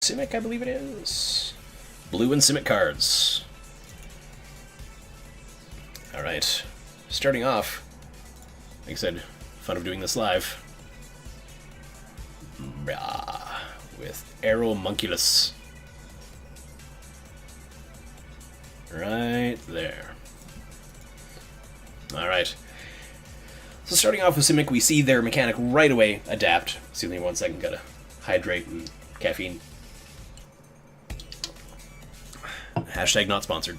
Simic, I believe it is. Blue and Simic cards. Alright. Starting off, like I said, fun of doing this live. With Aeromunculus. Right there. Alright. So starting off with Simic, we see their mechanic right away adapt. Excuse me 1 second, gotta hydrate and caffeine. Hashtag not sponsored.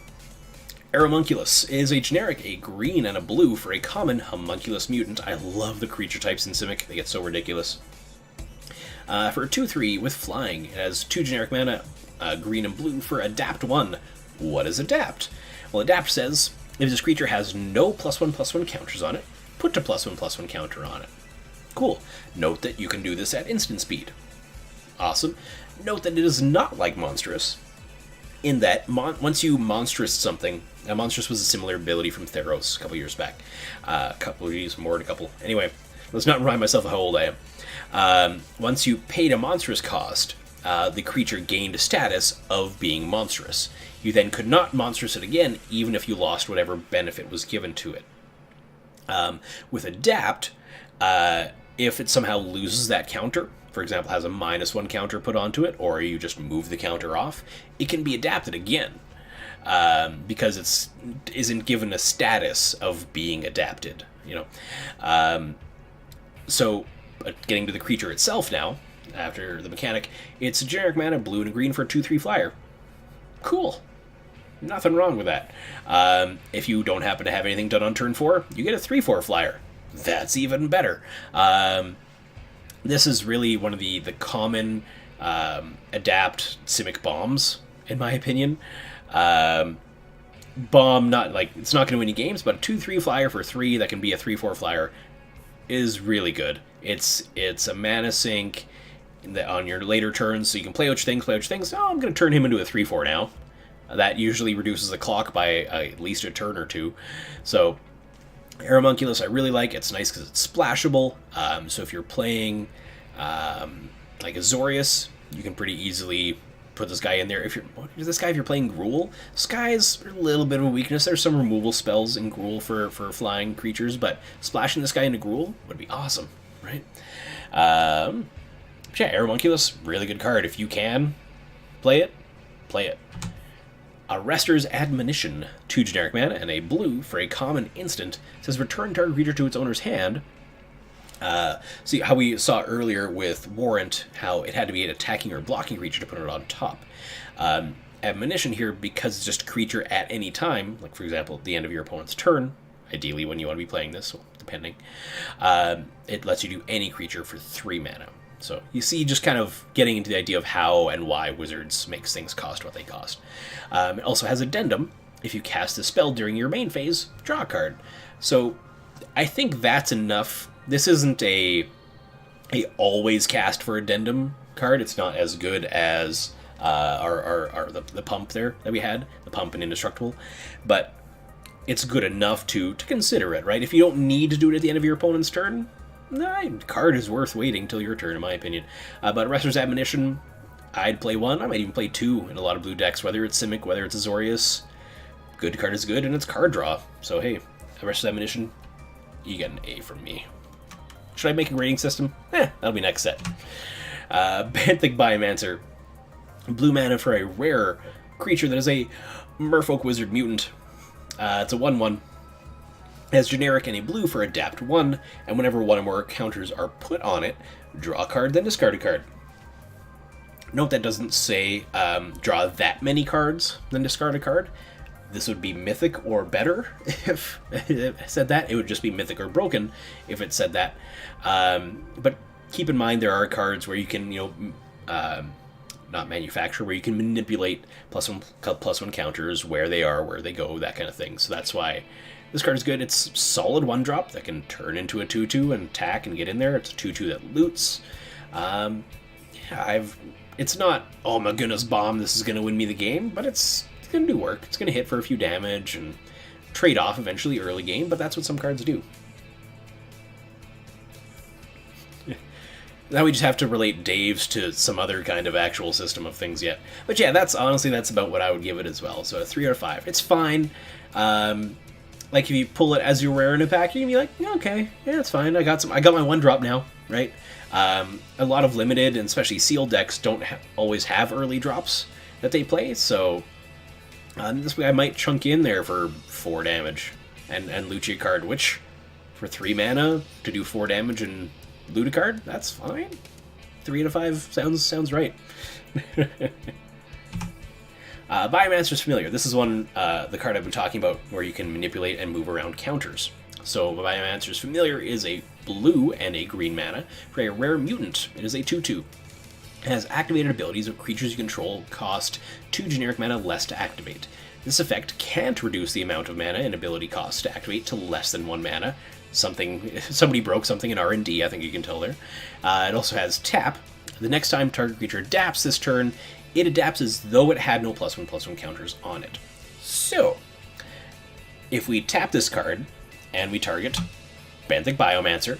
Aeromunculus is a generic, a green and a blue for a common homunculus mutant. I love the creature types in Simic, they get so ridiculous. For a 2-3 with flying, it has 2 generic mana, green and blue for Adapt 1. What is Adapt? Well, Adapt says, if this creature has no +1/+1 counters on it, put a +1/+1 counter on it. Cool. Note that you can do this at instant speed. Awesome. Note that it is not like Monstrous, in that once you Monstrous something, Monstrous was a similar ability from Theros a couple years back. Anyway, let's not remind myself of how old I am. Once you paid a Monstrous cost, the creature gained a status of being monstrous. You then could not Monstrous it again, even if you lost whatever benefit was given to it. With Adapt, if it somehow loses that counter, for example, has a -1 counter put onto it, or you just move the counter off, it can be adapted again, because it isn't given a status of being adapted, you know. So, getting to the creature itself now, after the mechanic, it's a generic mana, blue and a green for a 2-3 flyer. Cool. Nothing wrong with that. If you don't happen to have anything done on turn 4, you get a 3-4 flyer. That's even better. This is really one of the common adapt Simic bombs, in my opinion. Bomb, not like it's not going to win you games, but a 2-3 flyer for 3 that can be a 3-4 flyer is really good. It's a mana sink on your later turns, so you can play out your things. Oh, I'm going to turn him into a 3-4 now. That usually reduces the clock by at least a turn or two. So Aeromunculus I really like. It's nice because it's splashable. So if you're playing like Azorius, you can pretty easily put this guy in there. If you're playing Gruul, Sky's a little bit of a weakness. There's some removal spells in Gruul for flying creatures, but splashing this guy into Gruul would be awesome, right? Yeah, Aeromunculus, really good card. If you can play it, play it. Arrester's Admonition, 2 generic mana and a blue for a common instant. It says return target creature to its owner's hand. See how we saw earlier with Warrant, how it had to be an attacking or blocking creature to put it on top. Admonition here, because it's just a creature at any time, like for example at the end of your opponent's turn, ideally when you want to be playing this, depending, it lets you do any creature for 3 mana. So you see, just kind of getting into the idea of how and why Wizards makes things cost what they cost. It also has Addendum. If you cast a spell during your main phase, draw a card. So I think that's enough. This isn't a always cast for Addendum card. It's not as good as the pump there that we had, the pump and Indestructible, but it's good enough to consider it, right? If you don't need to do it at the end of your opponent's turn, card is worth waiting till your turn, in my opinion. But Arrester's Admonition, I'd play 1. I might even play 2 in a lot of blue decks, whether it's Simic, whether it's Azorius. Good card is good, and it's card draw. So hey, Arrester's Admonition, you get an A from me. Should I make a grading system? That'll be next set. Benthic Biomancer, blue mana for a rare creature that is a Merfolk Wizard mutant. It's a 1/1. It has generic and a blue for Adapt 1, and whenever one or more counters are put on it, draw a card, then discard a card. Note that doesn't say draw that many cards, then discard a card. This would be Mythic or better if it said that. It would just be Mythic or Broken if it said that. But keep in mind there are cards where you can, not manufacture, where you can manipulate +1 counters, where they are, where they go, that kind of thing. So that's why this card is good. It's solid 1-drop that can turn into a 2/2 and attack and get in there. It's a 2/2 that loots. It's not, oh my goodness, bomb, this is going to win me the game, but it's going to do work. It's going to hit for a few damage and trade off eventually early game, but that's what some cards do. Now we just have to relate Dave's to some other kind of actual system of things yet. But yeah, that's about what I would give it as well. So a 3 out of 5. It's fine. Like if you pull it as you're wearing a pack, you can be like, yeah, okay, yeah, it's fine. I got my 1-drop now, right? A lot of limited and especially sealed decks don't always have early drops that they play, so this way I might chunk in there for 4 damage and loot you a card, which for 3 mana to do 4 damage and loot a card, that's fine. 3 out of 5 sounds right. Biomancer's Familiar. This is the card I've been talking about where you can manipulate and move around counters. So Biomancer's Familiar is a blue and a green mana for a rare mutant. It is a 2/2. It has activated abilities of creatures you control cost 2 generic mana less to activate. This effect can't reduce the amount of mana and ability cost to activate to less than 1 mana. Somebody broke something in R&D, I think you can tell there. It also has tap. The next time target creature adapts this turn, it adapts as though it had no +1/+1 counters on it. So, if we tap this card and we target Benthic Biomancer,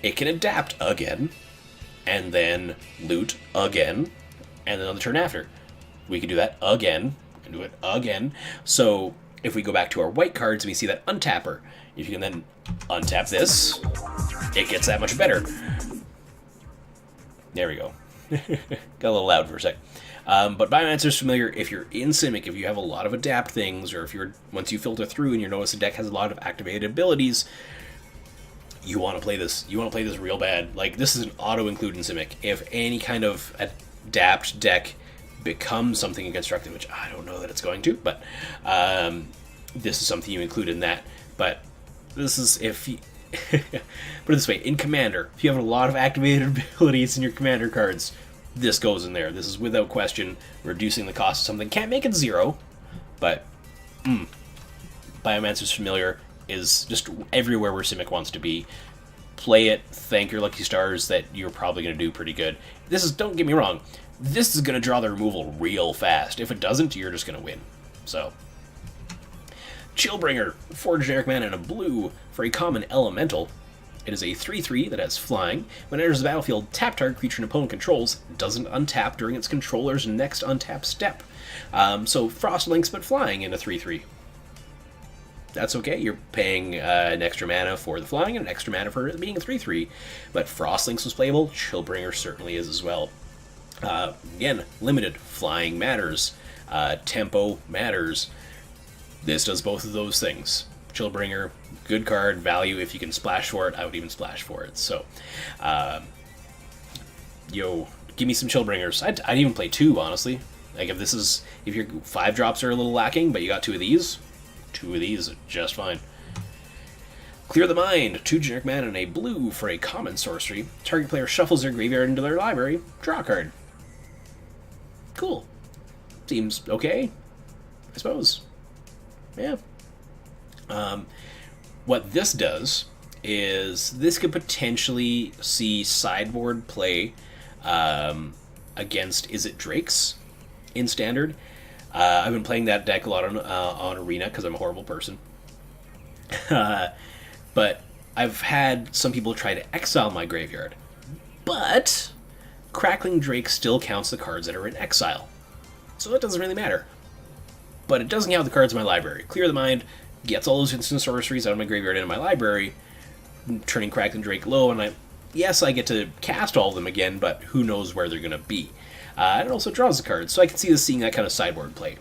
it can adapt again, and then loot again, and then on the turn after. We can do that again, and do it again. So, if we go back to our white cards and we see that untapper, if you can then untap this, it gets that much better. There we go. Got a little loud for a sec. But Biomancer's Familiar, if you're in Simic, if you have a lot of adapt things, or if once you filter through and you notice the deck has a lot of activated abilities, you want to play this. You want to play this real bad. Like, this is an auto-include in Simic. If any kind of adapt deck becomes something in Constructed, which I don't know that it's going to, but this is something you include in that. But this is if you... Put it this way, in Commander, if you have a lot of activated abilities in your Commander cards, this goes in there. This is without question reducing the cost of something. Can't make it 0, but Biomancer's Familiar is just everywhere where Simic wants to be. Play it, thank your lucky stars that you're probably going to do pretty good. Don't get me wrong, this is going to draw the removal real fast. If it doesn't, you're just going to win. So, Chillbringer, 4 generic mana and a blue for a common elemental. It is a 3/3 that has flying. When it enters the battlefield, tap target creature an opponent controls doesn't untap during its controller's next untap step. So Frostlinks, but flying in a 3/3. That's okay, you're paying an extra mana for the flying and an extra mana for it being a 3/3. But Frostlinks was playable, Chillbringer certainly is as well. Again, limited. Flying matters. Tempo matters. This does both of those things. Chillbringer, good card, value. If you can splash for it, I would even splash for it. So, give me some Chillbringers. I'd even play 2, honestly. Like, if your 5 drops are a little lacking, but you got 2 of these are just fine. Clear the Mind, 2 generic mana and a blue for a common sorcery. Target player shuffles their graveyard into their library, draw a card. Cool. Seems okay, I suppose. Yeah. What this does is this could potentially see sideboard play against Is It Drakes in Standard. I've been playing that deck a lot on Arena because I'm a horrible person. But I've had some people try to exile my graveyard. But Crackling Drake still counts the cards that are in exile. So it doesn't really matter. But it doesn't count the cards in my library. Clear the Mind gets all those instant sorceries out of my graveyard into my library, turning Crackling Drake low, and I get to cast all of them again, but who knows where they're going to be. And it also draws the cards, so I can see this seeing that kind of sideboard play.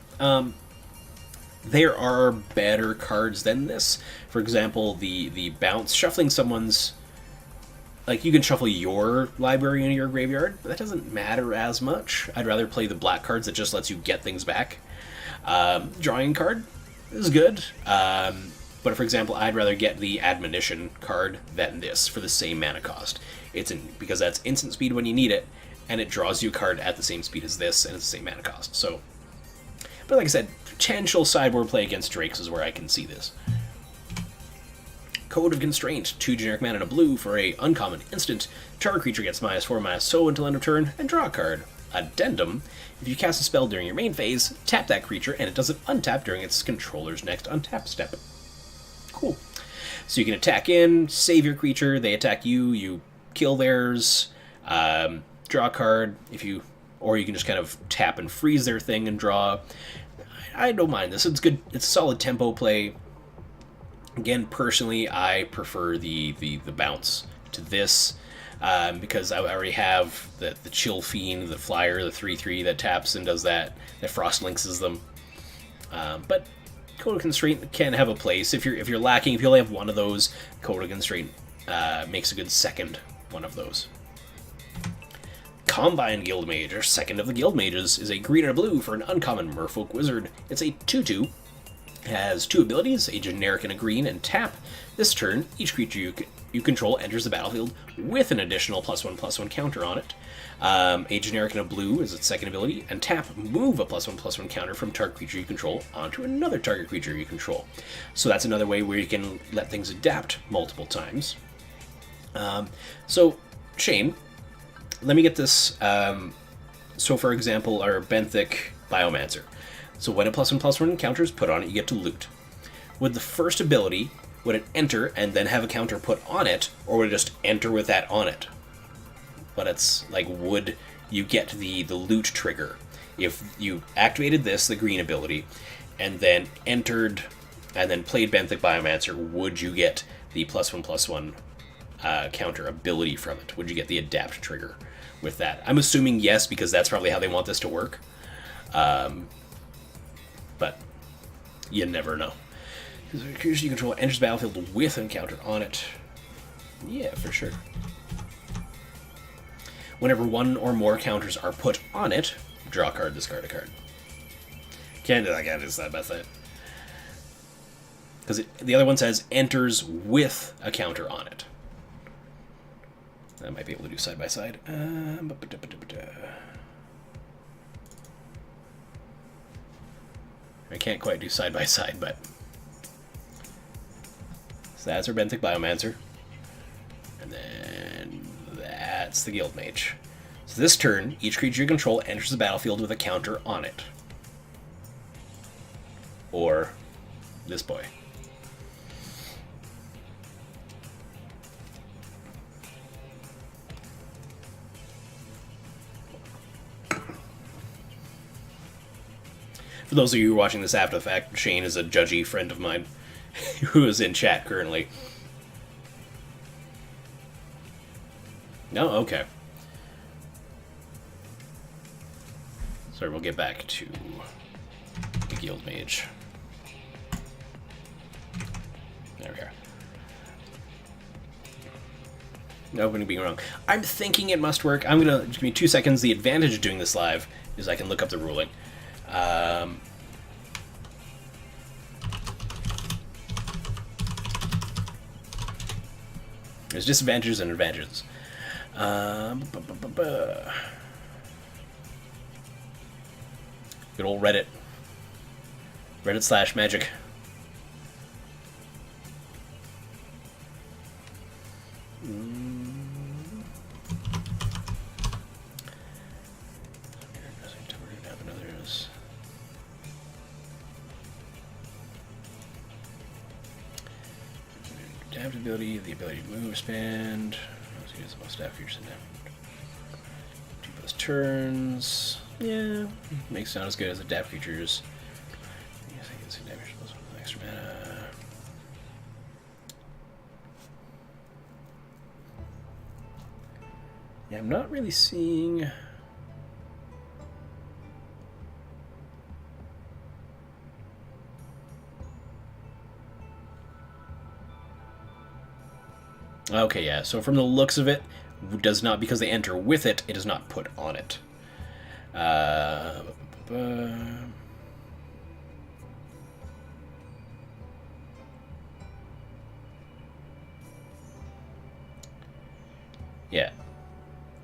There are better cards than this. For example, the bounce, shuffling someone's... Like, you can shuffle your library into your graveyard, but that doesn't matter as much. I'd rather play the black cards that just lets you get things back. Drawing a card is good, but for example, I'd rather get the Admonition card than this for the same mana cost. Because that's instant speed when you need it, and it draws you a card at the same speed as this, and it's the same mana cost. So, but like I said, potential sideboard play against Drakes is where I can see this. Code of Constraint, 2 generic mana and a blue for a uncommon instant. Target creature gets -4, so until end of turn, and draw a card. Addendum, if you cast a spell during your main phase, tap that creature, and it doesn't untap during its controller's next untap step. Cool. So you can attack in, save your creature, they attack you, you kill theirs, Draw a card if you, or you can just kind of tap and freeze their thing and draw. I don't mind this. It's good. It's solid tempo play. Again, personally, I prefer the bounce to this because I already have the Chill Fiend, the flyer, the 3/3 that taps and does that Frost Linkses them. But Coda Constraint can have a place if you're lacking. If you only have one of those, Coda Constraint makes a good second one of those. Combine Guildmage, our second of the Guild Mages, is a green and a blue for an uncommon Merfolk Wizard. It's a 2/2. Has 2 abilities, a generic and a green, and tap. This turn, each creature you control enters the battlefield with an additional +1/+1 counter on it. A generic and a blue is its second ability, and tap, move a +1/+1 counter from target creature you control onto another target creature you control. So that's another way where you can let things adapt multiple times. So, Shane, let me get this. So, for example, our Benthic Biomancer. So when a +1/+1 encounter is put on it, you get to loot. With the first ability, would it enter and then have a counter put on it, or would it just enter with that on it? But it's like, would you get the loot trigger? If you activated this, the green ability, and then entered and then played Benthic Biomancer, would you get the +1/+1 counter ability from it? Would you get the adapt trigger with that? I'm assuming yes, because that's probably how they want this to work. But you never know. Because the creature you control enters the battlefield with an encounter on it. Yeah, for sure. Whenever one or more counters are put on it, draw a card, discard a card. Can't do that, can't do side by side. Because the other one says enters with a counter on it. I might be able to do side by side. I can't quite do side by side, but so that's our Benthic Biomancer, and then that's the Guild Mage. So this turn, each creature you control enters the battlefield with a counter on it, or this boy. For those of you who are watching this after the fact, Shane is a judgy friend of mine who is in chat currently. No? Okay. Sorry, we'll get back to the Guild Mage. There we are. No opening being wrong. I'm thinking it must work. I'm gonna, just give me 2 seconds. The advantage of doing this live is I can look up the ruling. There's disadvantages and advantages. Good old Reddit. Reddit/magic. Adaptability, the ability to move, spend. Let's use the most staff features in 2+ turns. Yeah, makes it not as good as adapt features. I guess I can see damage plus with extra mana. Yeah, I'm not really seeing. Okay, yeah, so from the looks of it, does not, because they enter with it, it does not put on it. Yeah.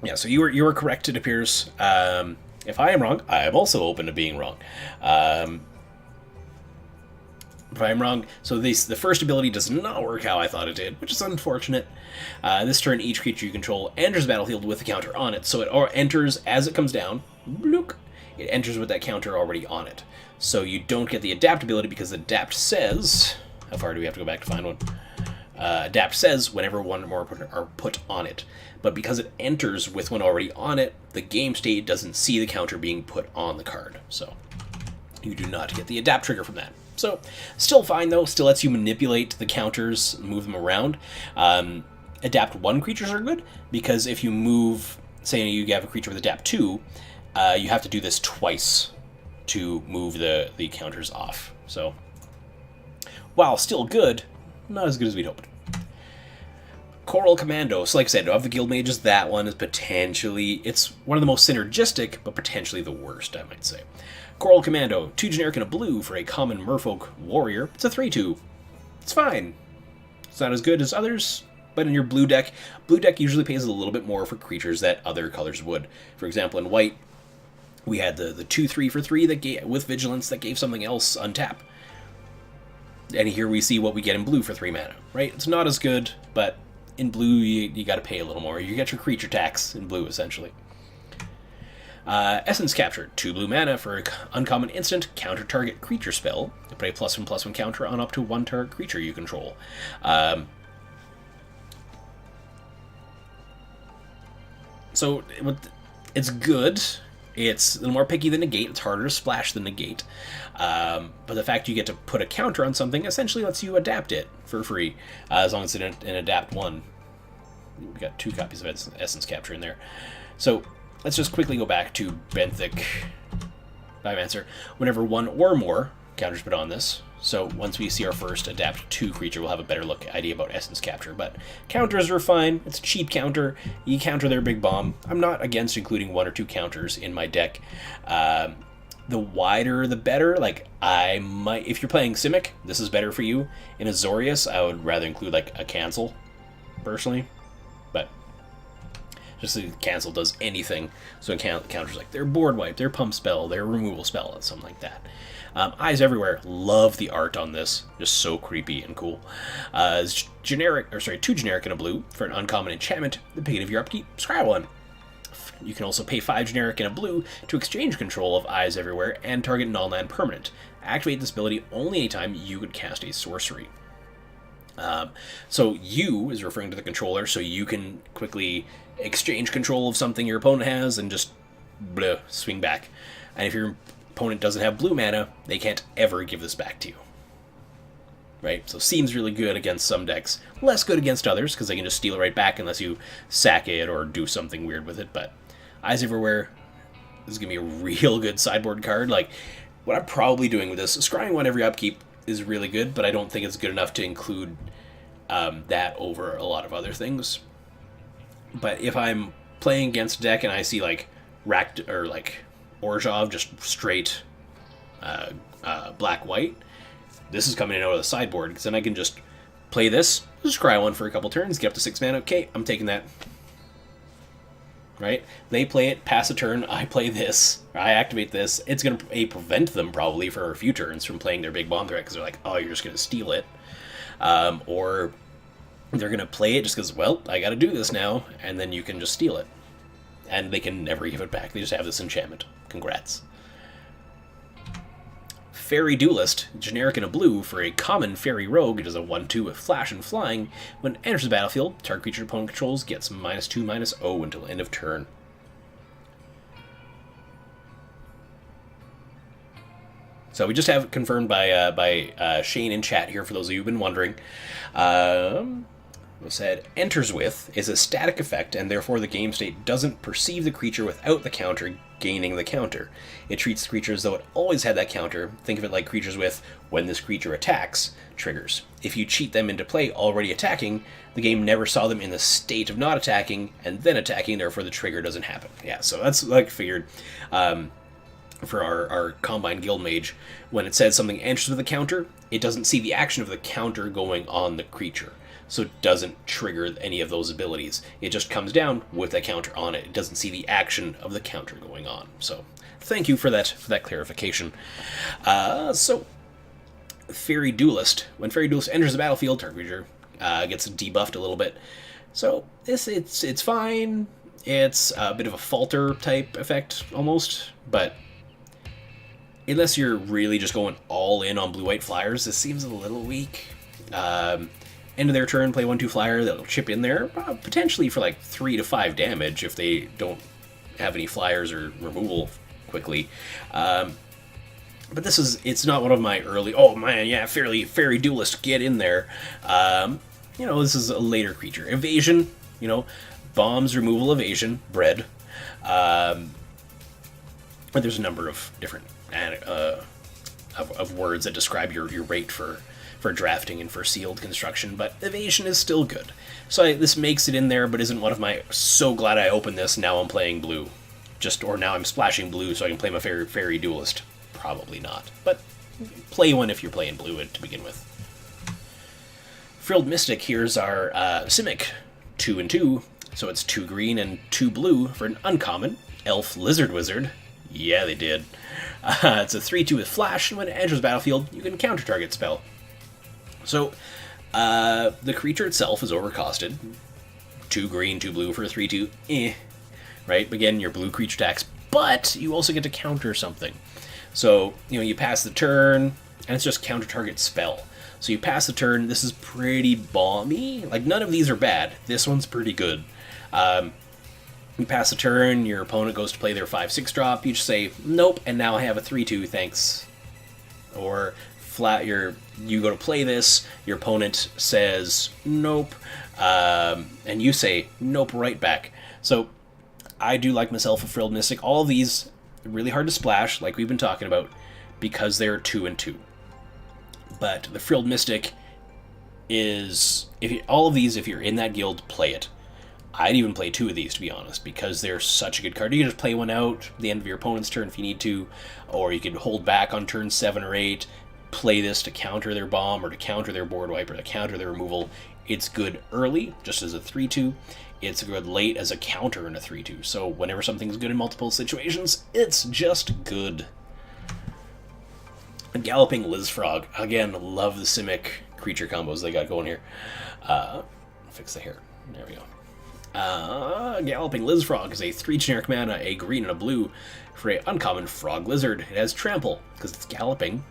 Yeah, so you were correct, it appears. If I am wrong, I am also open to being wrong. If I'm wrong, so the first ability does not work how I thought it did, which is unfortunate. This turn, each creature you control enters the battlefield with a counter on it. So it enters as it comes down. Blook, it enters with that counter already on it. So you don't get the adapt ability because adapt says... How far do we have to go back to find one? Adapt says whenever one or more are put on it. But because it enters with one already on it, the game state doesn't see the counter being put on the card. So you do not get the adapt trigger from that. So still fine though, still lets you manipulate the counters, move them around. Adapt 1 creatures are good, because if you move, say you have a creature with adapt 2, you have to do this twice to move the counters off. So while still good, not as good as we'd hoped. Coral Commando. So like I said, of the guild mages, that one is potentially, it's one of the most synergistic, but potentially the worst, I might say. Coral Commando, 2 generic and a blue for a common merfolk warrior. It's a 3/2. It's fine. It's not as good as others, but in your blue deck usually pays a little bit more for creatures that other colors would. For example, in white, we had the 2/3 for 3 that gave, with vigilance, that gave something else untap. And here we see what we get in blue for 3 mana, right? It's not as good, but in blue you got to pay a little more. You get your creature tax in blue, essentially. Essence Capture, 2 blue mana for an uncommon instant, counter target creature spell. You put a +1/+1 counter on up to 1 target creature you control. So it's good. It's a little more picky than Negate. It's harder to splash than Negate. But the fact you get to put a counter on something essentially lets you adapt it for free, as long as it's in Adapt 1. We've got 2 copies of Essence Capture in there. So let's just quickly go back to Benthic Biomancer. Whenever 1 or more counters put on this, so once we see our first Adapt 2 creature, we'll have a better idea about Essence Capture. But counters are fine. It's a cheap counter. You counter their big bomb. I'm not against including 1 or 2 counters in my deck. The wider, the better. Like, I might, if you're playing Simic, this is better for you. In Azorius, I would rather include, like, a cancel, personally. But just the cancel does anything. So it counters, like, their board wipe, their pump spell, their removal spell, something like that. Eyes Everywhere. Love the art on this. Just so creepy and cool. It's 2 generic and a blue for an uncommon enchantment. The beginning of your upkeep, scry 1. You can also pay 5 generic and a blue to exchange control of Eyes Everywhere and target non-land permanent. Activate this ability only anytime you could cast a sorcery. So you is referring to the controller, so you can quickly exchange control of something your opponent has and just swing back. And if your opponent doesn't have blue mana, they can't ever give this back to you. Right? So seems really good against some decks. Less good against others, because they can just steal it right back unless you sack it or do something weird with it. But Eyes Everywhere is going to be a real good sideboard card. Like, what I'm probably doing with this, scrying 1 every upkeep is really good, but I don't think it's good enough to include that over a lot of other things. But if I'm playing against a deck and I see, like, Orzhov, just straight black-white, this is coming in out of the sideboard, because then I can just play this, just scry 1 for a couple turns, get up to 6 mana, okay, I'm taking that. Right? They play it, pass a turn, I play this, I activate this. It's going to prevent them probably for a few turns from playing their big bomb threat, because they're like, oh, you're just going to steal it. Or they're going to play it just because, well, I got to do this now, and then you can just steal it. And they can never give it back. They just have this enchantment. Congrats. Fairy Duelist, generic and a blue for a common fairy rogue. It is a 1/2 with flash and flying. When it enters the battlefield, target creature opponent controls gets -2/-0 until end of turn. So we just have it confirmed by Shane in chat here, for those of you who've been wondering. Said, enters with is a static effect, and therefore the game state doesn't perceive the creature without the counter gaining the counter. It treats the creature as though it always had that counter. Think of it like creatures with, when this creature attacks, triggers. If you cheat them into play already attacking, the game never saw them in the state of not attacking and then attacking, therefore the trigger doesn't happen. Yeah, so that's like figured. For our Combine Guild Mage, when it says something enters with a counter, it doesn't see the action of the counter going on the creature. So it doesn't trigger any of those abilities. It just comes down with a counter on it. It doesn't see the action of the counter going on. So thank you for that clarification. So Fairy Duelist. When Fairy Duelist enters the battlefield, target creature gets debuffed a little bit. So it's fine. It's a bit of a falter type effect almost, but unless you're really just going all in on blue-white flyers, this seems a little weak. End of their turn, play 1/2 flyer. They'll chip in there, potentially for like 3 to 5 damage if they don't have any flyers or removal quickly. But it's not one of my early, oh man, yeah, fairy duelist, get in there. This is a later creature. Evasion, bombs, removal, evasion, bread. There's a number of different of words that describe your rate for drafting and for sealed construction, but evasion is still good. So this makes it in there, but isn't one of my, so glad I opened this, now I'm playing blue. Or now I'm splashing blue so I can play my fairy duelist. Probably not, but play one if you're playing blue to begin with. Frilled Mystic, here's our Simic, 2 and 2, so it's 2 green and 2 blue for an uncommon Elf Lizard Wizard. Yeah, they did. It's a 3/2 with flash, and when it enters the battlefield, you can counter target spell. So, the creature itself is overcosted. 2 green, 2 blue for a 3/2. Right? Again, your blue creature attacks, but you also get to counter something. So, you pass the turn, and it's just counter target spell. So you pass the turn, this is pretty balmy. Like, none of these are bad. This one's pretty good. You pass the turn, your opponent goes to play their 5/6 drop, you just say, nope, and now I have a 3/2, thanks. Or you go to play this, your opponent says, nope, and you say, nope, right back. So, I do like myself a Frilled Mystic. All of these are really hard to splash, like we've been talking about, because they're 2 and 2. But the Frilled Mystic is, all of these, if you're in that guild, play it. I'd even play 2 of these, to be honest, because they're such a good card. You can just play one out at the end of your opponent's turn if you need to, or you can hold back on turn 7 or 8, play this to counter their bomb, or to counter their board wipe, or to counter their removal. It's good early, just as a 3/2. It's good late as a counter in a 3/2. So whenever something's good in multiple situations, it's just good. Galloping Lizfrog. Again, love the Simic creature combos they got going here. Fix the hair. There we go. Galloping Lizfrog is a 3 generic mana, a green and a blue, for an uncommon Frog Lizard. It has trample, because it's galloping.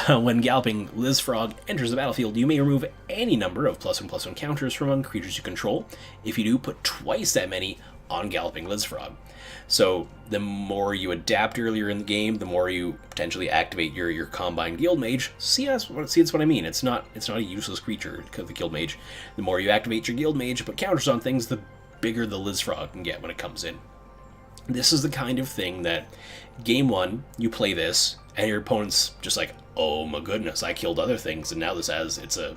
When Galloping Lizfrog enters the battlefield, you may remove any number of +1/+1 counters from among creatures you control. If you do, put twice that many on Galloping Lizfrog. So the more you adapt earlier in the game, the more you potentially activate your Combine Guild Mage. That's what I mean. It's not a useless creature, the Guild Mage. The more you activate your Guild Mage, put counters on things, the bigger the Lizfrog can get when it comes in. This is the kind of thing that game 1, you play this, and your opponent's just like, oh my goodness, I killed other things, and now it's a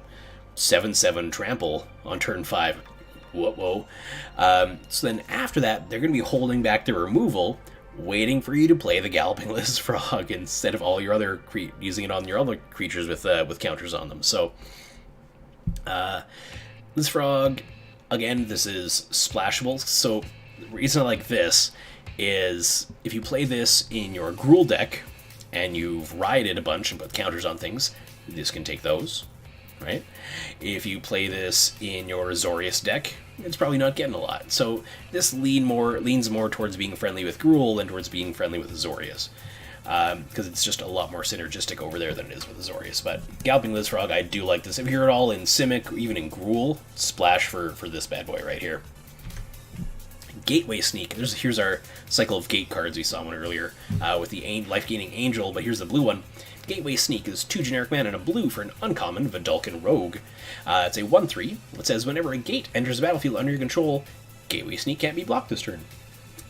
7/7 trample on turn 5. Whoa. So then after that, they're going to be holding back their removal, waiting for you to play the Galloping Lizfrog instead of all your other using it on your other creatures with counters on them. So Lizfrog, again, this is splashable. So the reason I like this is if you play this in your Gruul deck and you've rioted a bunch and put counters on things, this can take those. Right? If you play this in your Azorius deck, it's probably not getting a lot. So this leans more towards being friendly with Gruul than towards being friendly with Azorius. Because it's just a lot more synergistic over there than it is with Azorius. But Galloping Lizfrog, I do like this. If you're at all in Simic, or even in Gruul, splash for this bad boy right here. Gateway Sneak. Here's our cycle of gate cards we saw one earlier with the life-gaining Angel, but here's the blue one. Gateway Sneak is 2 generic mana and a blue for an uncommon Vidalcan Rogue. It's a 1/3. It says whenever a gate enters the battlefield under your control, Gateway Sneak can't be blocked this turn.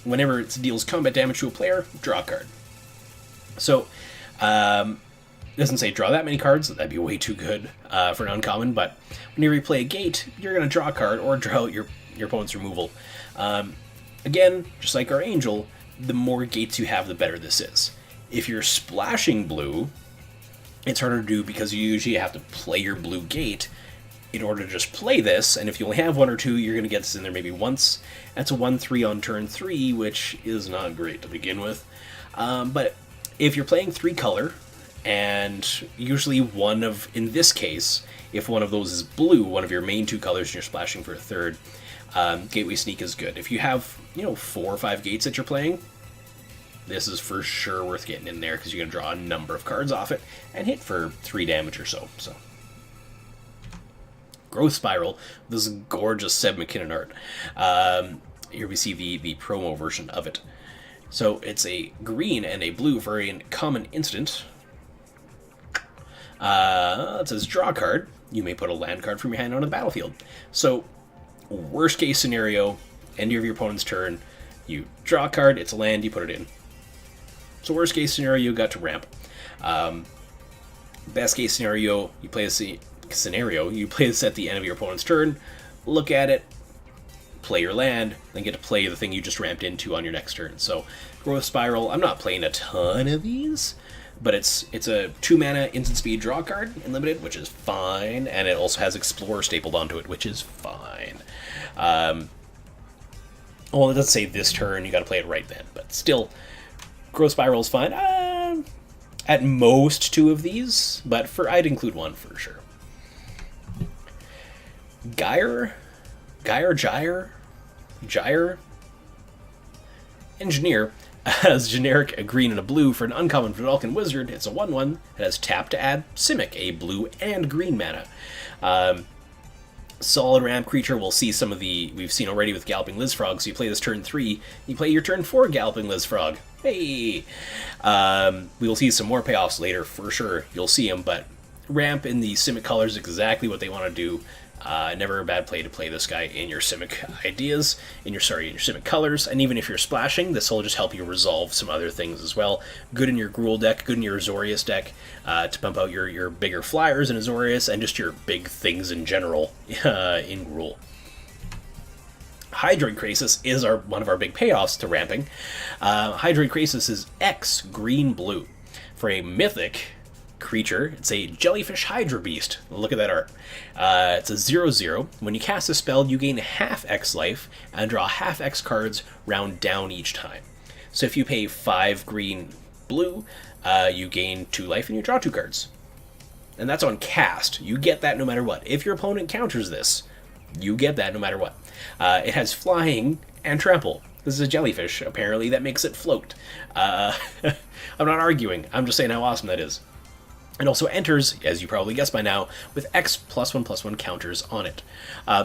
Whenever it deals combat damage to a player, draw a card. So, it doesn't say draw that many cards, that'd be way too good for an uncommon, but whenever you play a gate, you're going to draw a card or draw out your opponent's removal. Again, just like our Angel, the more gates you have, the better this is. If you're splashing blue, it's harder to do because you usually have to play your blue gate in order to just play this, and if you only have 1 or 2, you're going to get this in there maybe once. That's a 1/3 on turn 3, which is not great to begin with. But if you're playing 3 color, and usually in this case, if one of those is blue, one of your main 2 colors, and you're splashing for a 3rd, Gateway Sneak is good. If you have 4 or 5 gates that you're playing, this is for sure worth getting in there because you're going to draw a number of cards off it and hit for 3 damage or so. Growth Spiral, this gorgeous Seb McKinnon art. Here we see the promo version of it. So it's a green and a blue for a common instant. It says draw a card. You may put a land card from your hand on the battlefield. So, worst case scenario, end of your opponent's turn, you draw a card, it's a land, you put it in. So worst case scenario, you got to ramp. Best case scenario, you play this at the end of your opponent's turn, look at it, play your land, then get to play the thing you just ramped into on your next turn. So, Growth Spiral, I'm not playing a ton of these, but it's a 2-mana instant speed draw card in limited, which is fine, and it also has Explorer stapled onto it, which is fine. Well, it doesn't say this turn, you gotta play it right then, but still, Growth Spiral is fine. At most 2 of these, but I'd include 1 for sure. Gyre? Engineer has generic a green and a blue for an uncommon Vidalcan Wizard. It's a 1/1. It has tap to add Simic, a blue and green mana. Solid ramp creature. We'll see some of we've seen already with Galloping Lizfrog. So you play this turn 3, you play your turn 4 Galloping Lizfrog. Hey! We will see some more payoffs later for sure. You'll see them, but ramp in the Simic colors is exactly what they want to do. Never a bad play to play this guy in your Simic ideas, in your Simic colors, and even if you're splashing, this will just help you resolve some other things as well. Good in your Gruul deck, good in your Azorius deck, to pump out your bigger flyers in Azorius, and just your big things in general in Gruul. Hydroid Krasis is one of our big payoffs to ramping. Hydroid Krasis is X green-blue. For a mythic creature, it's a Jellyfish Hydra Beast. Look at that art. It's a 0/0. When you cast a spell, you gain half X life and draw half X cards round down each time. So if you pay 5 green blue, you gain 2 life and you draw 2 cards. And that's on cast. You get that no matter what. If your opponent counters this, you get that no matter what. It has flying and trample. This is a jellyfish, apparently, that makes it float. I'm not arguing. I'm just saying how awesome that is. It also enters, as you probably guessed by now, with X +1/+1 counters on it.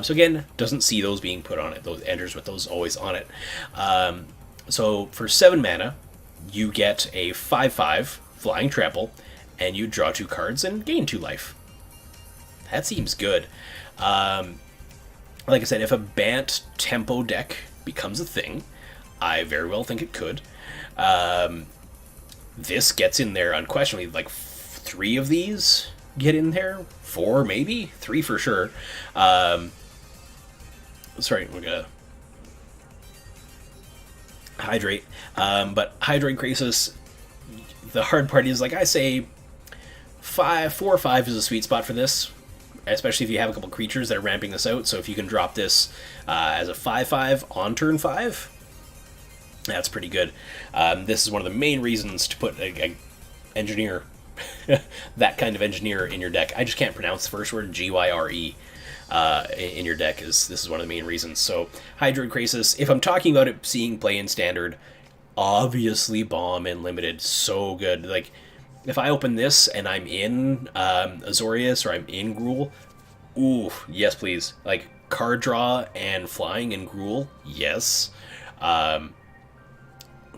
So again, doesn't see those being put on it. Those enters with those always on it. So for 7 mana, you get a 5/5 flying trample, and you draw 2 cards and gain 2 life. That seems good. Like I said, if a Bant tempo deck becomes a thing, I very well think it could. This gets in there unquestionably, like 3 of these get in there, 4 maybe, 3 for sure. Sorry, we're gonna hydrate. But Hydroid Krasis, the hard part is, like I say, 4 or 5 is a sweet spot for this, especially if you have a couple creatures that are ramping this out. So if you can drop this as a 5/5 on turn 5, that's pretty good. This is one of the main reasons to put a engineer, that kind of engineer in your deck. I just can't pronounce the first word, Gyre, in your deck. This is one of the main reasons. So Hydroid Krasis, if I'm talking about it seeing play in Standard, obviously Bomb in Limited, so good. Like, if I open this and I'm in Azorius or I'm in Gruul, ooh, yes please. Like, card draw and flying in Gruul, yes.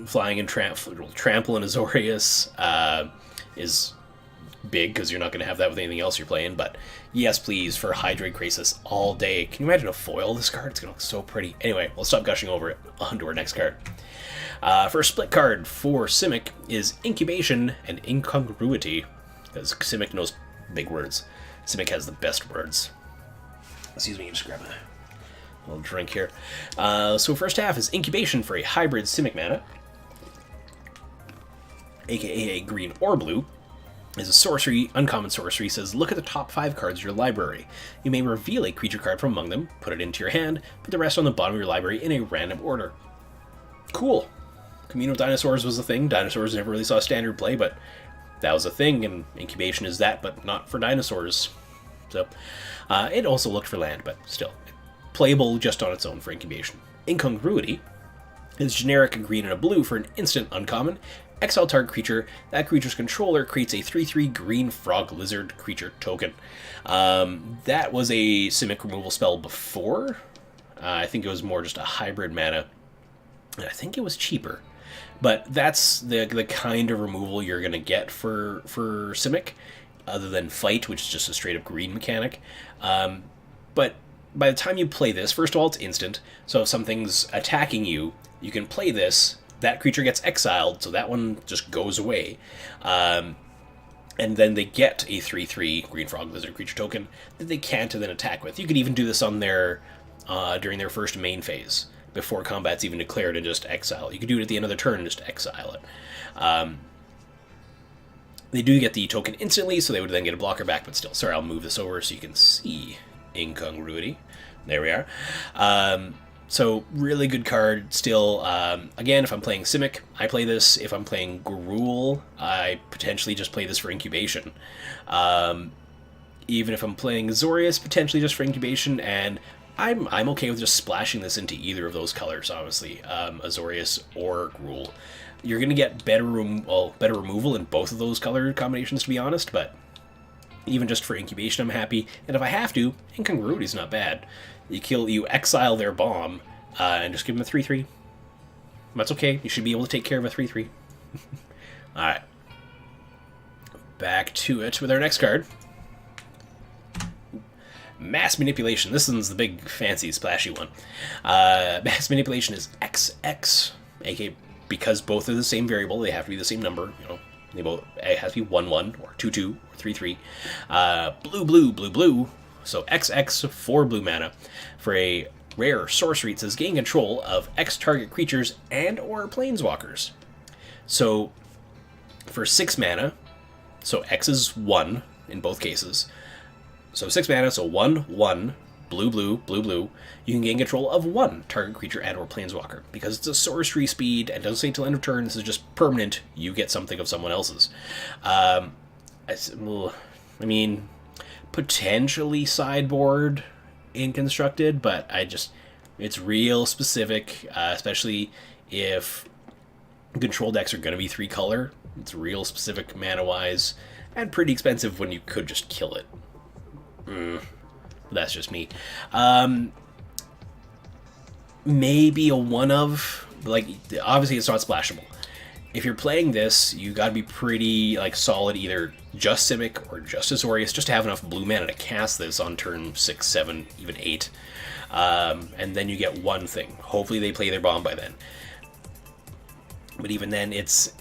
Flying and trample in Azorius is big, because you're not going to have that with anything else you're playing, but yes please for Hydroid Krasis all day. Can you imagine a foil this card? It's going to look so pretty. Anyway, we'll stop gushing over it. On to our next card. First split card for Simic is Incubation and Incongruity, because Simic knows big words. Simic has the best words. Excuse me, just grab a little drink here. So first half is Incubation for a hybrid Simic mana, aka a green or blue. Is a sorcery, uncommon sorcery, says look at the top 5 cards of your library. You may reveal a creature card from among them, put it into your hand, put the rest on the bottom of your library in a random order. Cool. Commune of Dinosaurs was a thing. Dinosaurs never really saw Standard play, but that was a thing, and Incubation is that, but not for dinosaurs. So, it also looked for land, but still. Playable just on its own for Incubation. Incongruity is generic, a green and a blue for an instant uncommon. Exile target creature. That creature's controller creates a 3/3 green frog lizard creature token. That was a Simic removal spell before. I think it was more just a hybrid mana. I think it was cheaper. But that's the kind of removal you're going to get for Simic, other than Fight, which is just a straight-up green mechanic. But by the time you play this, first of all, it's instant. So if something's attacking you, you can play this. That creature gets exiled, so that one just goes away. And then they get a 3/3 Green Frog Lizard creature token that they can't then attack with. You could even do this on their during their first main phase, before combat's even declared, and just exile. You could do it at the end of the turn and just exile it. They do get the token instantly, so they would then get a blocker back, but still. Sorry, I'll move this over so you can see incongruity. There we are. So, really good card still. Again, if I'm playing Simic, I play this. If I'm playing Gruul, I potentially just play this for incubation. Even if I'm playing Azorius, potentially just for incubation, and I'm okay with just splashing this into either of those colors, honestly, Azorius or Gruul. You're going to get better removal in both of those color combinations, to be honest, but even just for incubation, I'm happy. And if I have to, incongruity's not bad. You exile their bomb, and just give them a 3/3. That's okay. You should be able to take care of a 3/3. Alright. Back to it with our next card. Mass Manipulation. This one's the big, fancy, splashy one. Mass Manipulation is XX, aka because both are the same variable, they have to be the same number. It has to be 1/1 or 2/2 or 3/3. Blue. So XX, 4 blue mana for a rare sorcery. It says gain control of X target creatures and or planeswalkers. So for 6 mana, so X is 1 in both cases. So 6 mana, so 1/1, blue, you can gain control of 1 target creature and or planeswalker. Because it's a sorcery speed and doesn't say till end of turn, this is just permanent, you get something of someone else's. I mean, potentially sideboard in Constructed, but it's real specific, especially if control decks are going to be 3 color. It's real specific mana-wise, and pretty expensive when you could just kill it. That's just me. Maybe a one of, obviously it's not splashable. If you're playing this, you gotta be pretty solid, either just Simic or just Azorius, just to have enough blue mana to cast this on turn 6, 7, even 8. And then you get one thing. Hopefully they play their bomb by then. But even then, it's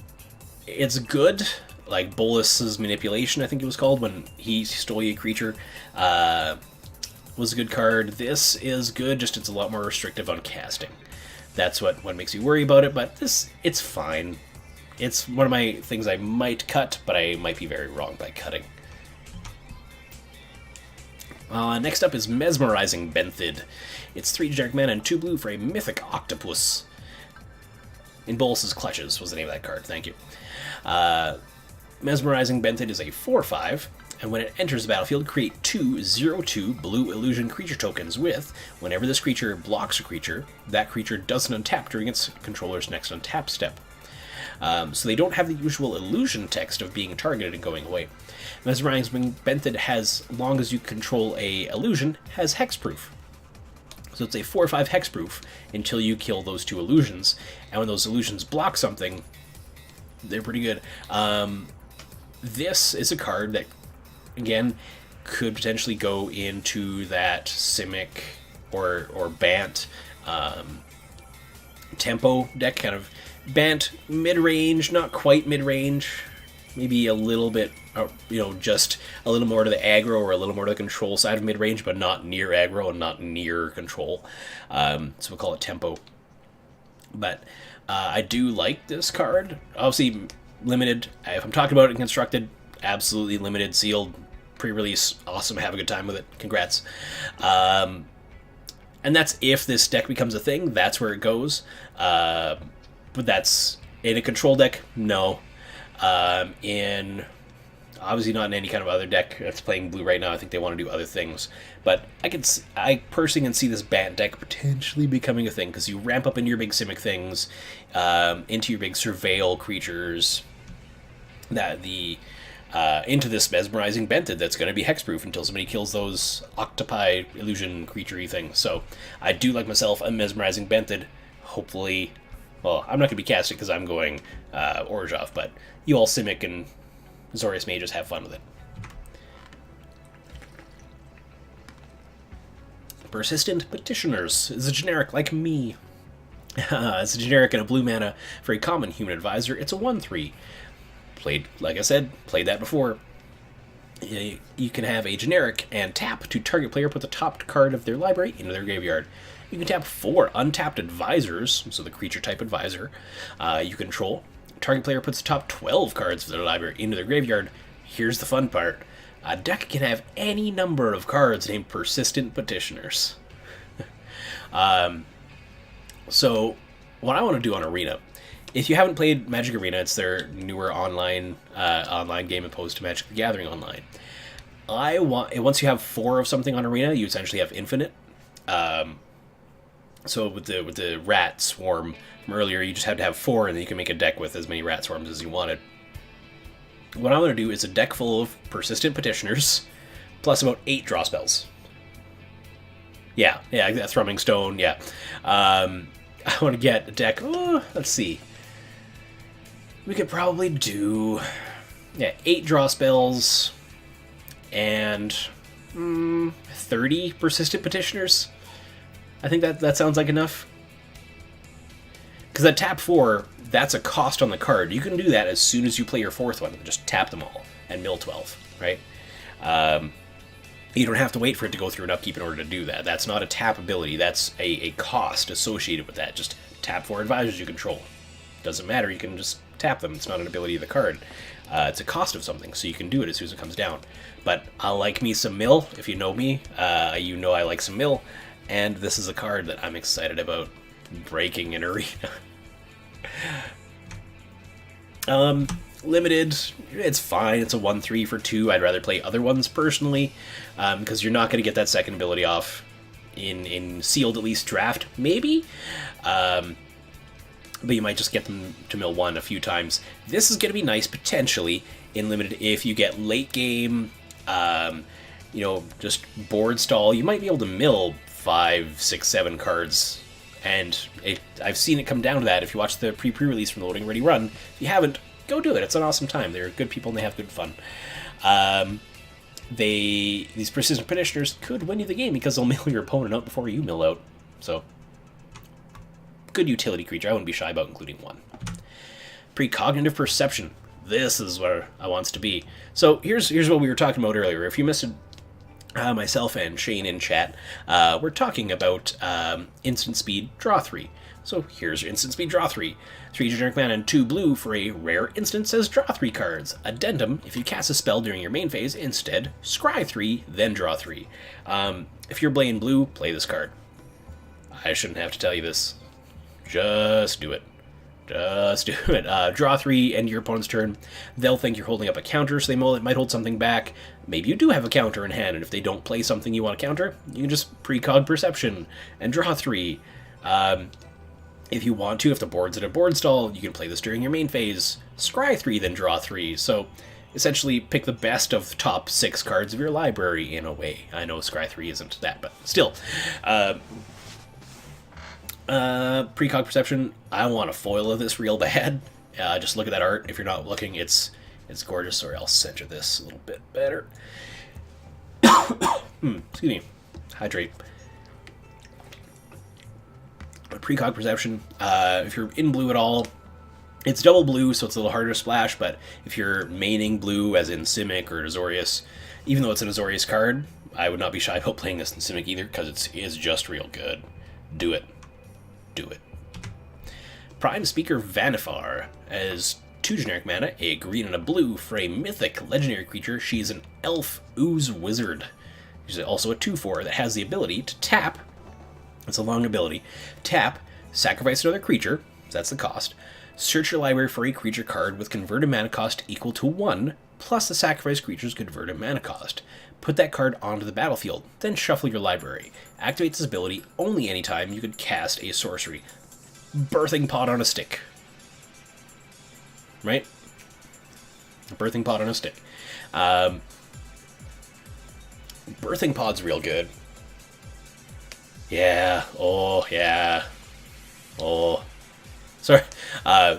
good. Like Bolus's Manipulation, I think it was called, when he stole a creature, was a good card. This is good, just it's a lot more restrictive on casting. That's what makes me worry about it, but it's fine. It's one of my things I might cut, but I might be very wrong by cutting. Next up is Mesmerizing Benthid. It's 3 generic mana and 2 blue for a Mythic Octopus. In Bolus's Clutches was the name of that card, thank you. Mesmerizing Benthid is a 4/5, and when it enters the battlefield, create 2/0/2 blue illusion creature tokens with, whenever this creature blocks a creature, that creature doesn't untap during its controller's next untap step. So they don't have the usual illusion text of being targeted and going away. Mesmerizing Benthid, has, long as you control a illusion, has hexproof. So it's a 4/5 hexproof until you kill those 2 illusions, and when those illusions block something, they're pretty good. This is a card that, again, could potentially go into that Simic or Bant tempo deck, kind of Bant mid-range, not quite mid-range, maybe a little bit, just a little more to the aggro or a little more to the control side of mid-range, but not near aggro and not near control. So we'll call it tempo. But I do like this card. Obviously, limited. If I'm talking about it in Constructed, absolutely limited, sealed, pre-release, awesome, have a good time with it, congrats. And that's if this deck becomes a thing, that's where it goes. But that's in a control deck, no. In Obviously not in any kind of other deck that's playing blue right now. I think they want to do other things. But I personally can see this Bant deck potentially becoming a thing, because you ramp up into your big Simic things, into your big Surveil creatures, into this Mesmerizing Bented that's going to be hexproof until somebody kills those octopi illusion creature-y things. So I do like myself a Mesmerizing Bented. Hopefully, well, I'm not going to be casting because I'm going Orzhov, but you all Simic and Azorius may just have fun with it. Persistent Petitioners is a generic like me. It's a generic and a blue mana for a common human advisor. It's a 1/3. Like I said, played that before. You can have a generic and tap to target player put the top card of their library into their graveyard. You can tap 4 untapped advisors, so the creature type advisor you control. Target player puts the top 12 cards of their library into their graveyard. Here's the fun part. A deck can have any number of cards named Persistent Petitioners. So what I want to do on Arena, if you haven't played Magic Arena, it's their newer online game opposed to Magic the Gathering Online. Once you have 4 of something on Arena, you essentially have infinite. So with the rat swarm from earlier, you just had to have 4, and then you can make a deck with as many rat swarms as you wanted. What I want to do is a deck full of Persistent Petitioners, plus about 8 draw spells. Yeah, Thrumming Stone, yeah. I want to get a deck, let's see. We could probably do 8 draw spells and 30 Persistent Petitioners. I think that sounds like enough. Because at tap 4, that's a cost on the card. You can do that as soon as you play your 4th one. Just tap them all and mill 12, right? You don't have to wait for it to go through an upkeep in order to do that. That's not a tap ability. That's a cost associated with that. Just tap 4 advisors you control. Doesn't matter. You can just tap them. It's not an ability of the card. It's a cost of something, so you can do it as soon as it comes down. But I like me some mill. If you know me, you know I like some mill. And this is a card that I'm excited about breaking in Arena. Limited, it's fine. It's a 1/3 for 2. I'd rather play other ones personally, because you're not going to get that second ability off in sealed, at least draft, maybe. But you might just get them to mill 1 a few times. This is going to be nice, potentially, in limited if you get late game, just board stall. You might be able to mill 5, 6, 7 cards, and I've seen it come down to that. If you watch the pre-release from the Loading Ready run, if you haven't, go do it. It's an awesome time. They're good people and they have good fun. These Persistent Petitioners could win you the game because they'll mill your opponent out before you mill out. So, good utility creature. I wouldn't be shy about including one. Precognitive Perception. This is where I want to be. So here's what we were talking about earlier. If you missed it, myself and Shane in chat, we're talking about instant speed draw 3. So here's your instant speed draw 3. 3 generic mana and 2 blue for a rare instant says draw 3 cards. Addendum, if you cast a spell during your main phase, instead scry 3, then draw 3. If you're playing blue, play this card. I shouldn't have to tell you this. Just do it. Just do it. Draw 3, end your opponent's turn. They'll think you're holding up a counter, so they might hold something back. Maybe you do have a counter in hand, and if they don't play something you want to counter, you can just precog Perception and draw 3. If you want to, if the board's at a board stall, you can play this during your main phase. Scry 3, then draw 3. So, essentially, pick the best of the top 6 cards of your library, in a way. I know Scry 3 isn't that, but still. Precog Perception, I want a foil of this real bad. Just look at that art. If you're not looking, it's gorgeous. Sorry, I'll center this a little bit better. Excuse me. Hydrate. Precog Perception, if you're in blue at all, it's double blue, so it's a little harder to splash, but if you're maining blue, as in Simic or Azorius, even though it's an Azorius card, I would not be shy about playing this in Simic either, because it's just real good. Do it. Do it. Prime Speaker Vanifar, as 2 generic mana, a green and a blue for a mythic legendary creature. She's an elf ooze wizard. She's also a 2/4 that has the ability to tap. It's a long ability. Tap, sacrifice another creature, that's the cost. Search your library for a creature card with converted mana cost equal to 1, plus the sacrifice creature's converted mana cost. Put that card onto the battlefield, then shuffle your library. Activate this ability only anytime you could cast a sorcery. Birthing Pod on a stick. Right? A birthing pod on a stick. Birthing Pod's real good. Yeah. Oh, yeah. Oh. Sorry.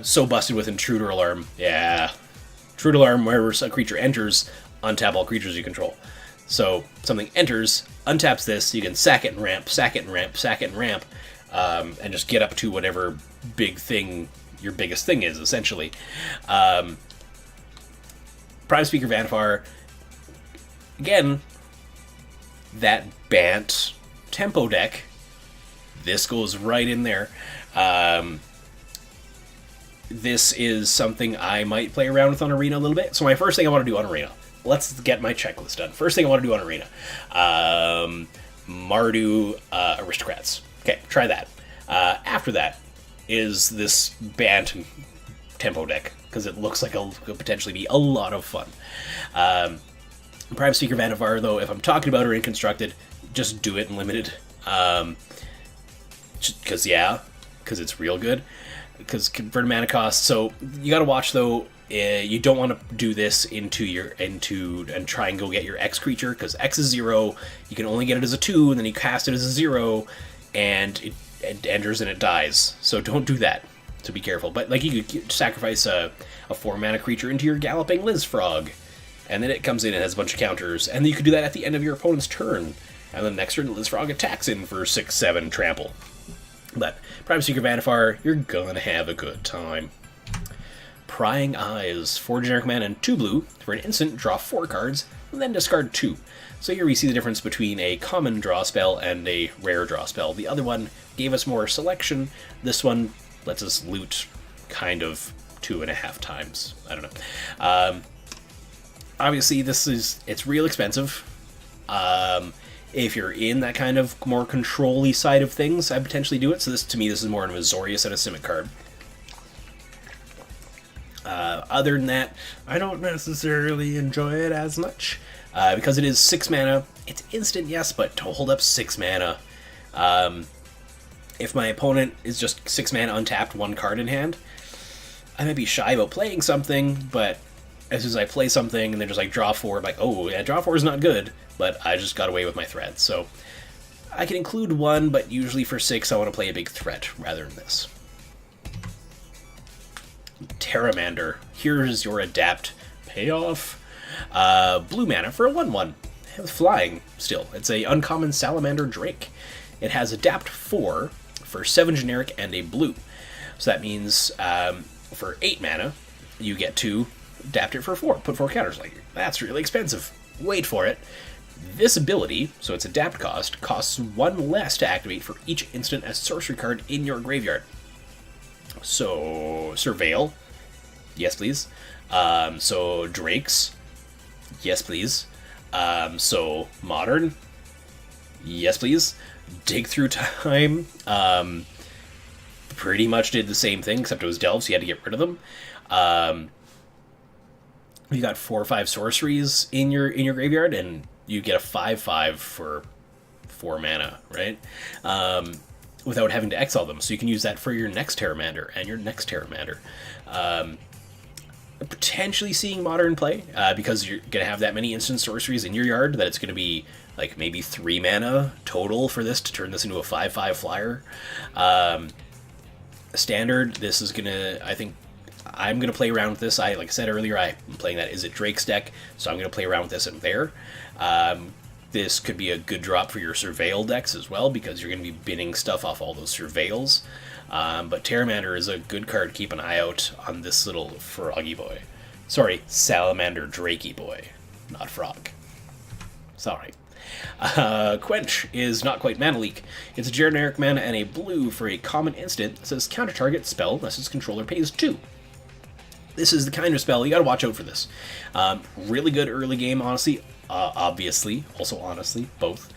So busted with Intruder Alarm. Yeah. Intruder Alarm, wherever a creature enters, untap all creatures you control. So, something enters, untaps this, you can sack it and ramp, sack it and ramp, sack it and ramp, and just get up to whatever big thing your biggest thing is, essentially. Prime Speaker Vanifar, again, that Bant tempo deck, this goes right in there. This is something I might play around with on Arena a little bit. So my first thing I want to do on Arena, let's get my checklist done. First thing I want to do on Arena, Mardu Aristocrats. Okay, try that. After that is this Bant tempo deck, because it looks like it could potentially be a lot of fun. Prime Speaker Vanifar, though, if I'm talking about her in Constructed, just do it in Limited. Because it's real good. Because converted mana cost. So you got to watch, though. You don't want to do this and try and go get your X creature, because X is 0. You can only get it as a 2, and then you cast it as a 0, and it enters and it dies. So don't do that. So be careful. But like, you could sacrifice a 4 mana creature into your Galloping Liz Frog, and then it comes in and has a bunch of counters, and then you could do that at the end of your opponent's turn, and then next turn Liz Frog attacks in for 6/7 trample. But Prime Speaker Vanifar, you're gonna have a good time. Prying Eyes, 4 generic mana and 2 blue. For an instant, draw 4 cards, and then discard 2. So here we see the difference between a common draw spell and a rare draw spell. The other one gave us more selection. This one lets us loot kind of 2.5 times. I don't know. Obviously, it's real expensive. If you're in that kind of more control-y side of things, I'd potentially do it. So this is more of a Azorius and a Simic card. Other than that, I don't necessarily enjoy it as much. Because it is 6 mana. It's instant, yes, but to hold up 6 mana. If my opponent is just 6 mana untapped, 1 card in hand, I might be shy about playing something, but as soon as I play something and they're just like, draw 4, I'm like, oh, yeah, draw 4 is not good, but I just got away with my threat. So I can include 1, but usually for 6, I want to play a big threat rather than this. Terramander. Here's your adapt payoff. Blue mana for a 1/1. Flying still. It's a uncommon Salamander Drake. It has adapt 4 for 7 generic and a blue. So that means for 8 mana, you get to adapt it for 4. Put 4 counters. Like, that's really expensive. Wait for it. This ability, so its adapt cost, costs 1 less to activate for each instant as sorcery card in your graveyard. So, Surveil. Yes, please. So, Drakes. Yes, please. So, Modern. Yes, please. Dig Through Time. Pretty much did the same thing, except it was Delve, so you had to get rid of them. You got 4 or 5 sorceries in your graveyard, and you get a 5/5 for 4 mana, right? Without having to exile them. So you can use that for your next Terramander and your next Terramander. Potentially seeing Modern play, because you're going to have that many instant sorceries in your yard that it's going to be like maybe 3 mana total for this to turn this into a 5/5 flyer. Standard, this is going to, I think, I'm going to play around with this. Like I said earlier, I'm playing that Is It Drake's deck, so I'm going to play around with this and there. This could be a good drop for your Surveil decks as well, because you're going to be binning stuff off all those Surveils. But Terramander is a good card to keep an eye out on this little froggy boy. Sorry, Salamander Drakey boy, not frog. Sorry. Quench is not quite mana leak. It's a generic mana and a blue for a common instant that says counter target spell unless its controller pays 2. This is the kind of spell, you gotta watch out for this. Really good early game, honestly. Obviously, also honestly, both.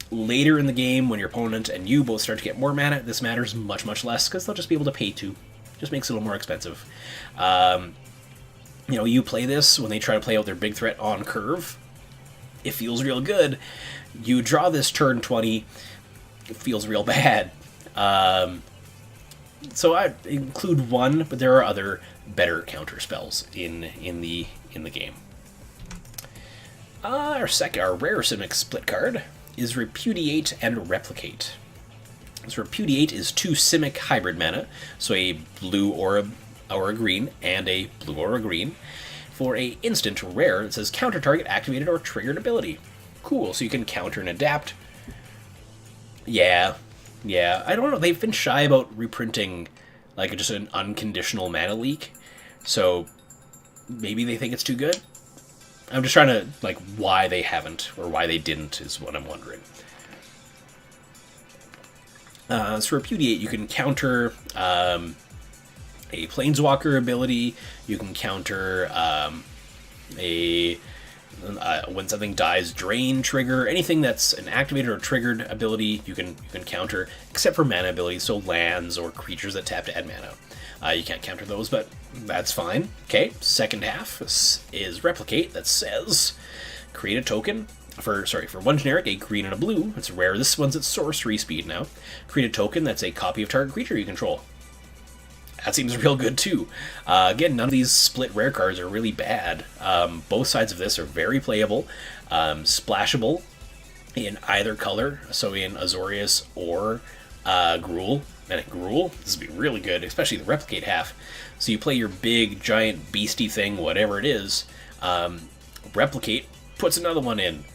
Later in the game, when your opponent and you both start to get more mana, this matters much, much less, because they'll just be able to pay 2. Just makes it a little more expensive. You know, you play this when they try to play out their big threat on curve. It feels real good. You draw this turn 20, it feels real bad. So I include one, but there are other better counter spells in the game. Our rare Simic split card is Repudiate and Replicate. So Repudiate is 2 Simic hybrid mana, so a blue or a green, and a blue or a green, for a instant rare that says counter target activated or triggered ability. Cool, so you can counter and adapt. Yeah, I don't know, they've been shy about reprinting like just an unconditional mana leak, so maybe they think it's too good? I'm just trying to, like, why they haven't, or why they didn't, is what I'm wondering. So Repudiate, you can counter a Planeswalker ability, you can counter when something dies, drain trigger, anything that's an activated or triggered ability, you can counter, except for mana abilities, so lands or creatures that tap to add mana. You can't counter those, but that's fine. Okay, second half is Replicate, that says create a token for one generic, a green and a blue. It's rare. This one's at sorcery speed now. Create a token that's a copy of target creature you control. That seems real good too. Again, none of these split rare cards are really bad. Both sides of this are very playable, splashable in either color, so in Azorius or Gruul. And at Gruul, this would be really good, especially the Replicate half. So you play your big, giant, beastie thing, whatever it is. Replicate puts another one in.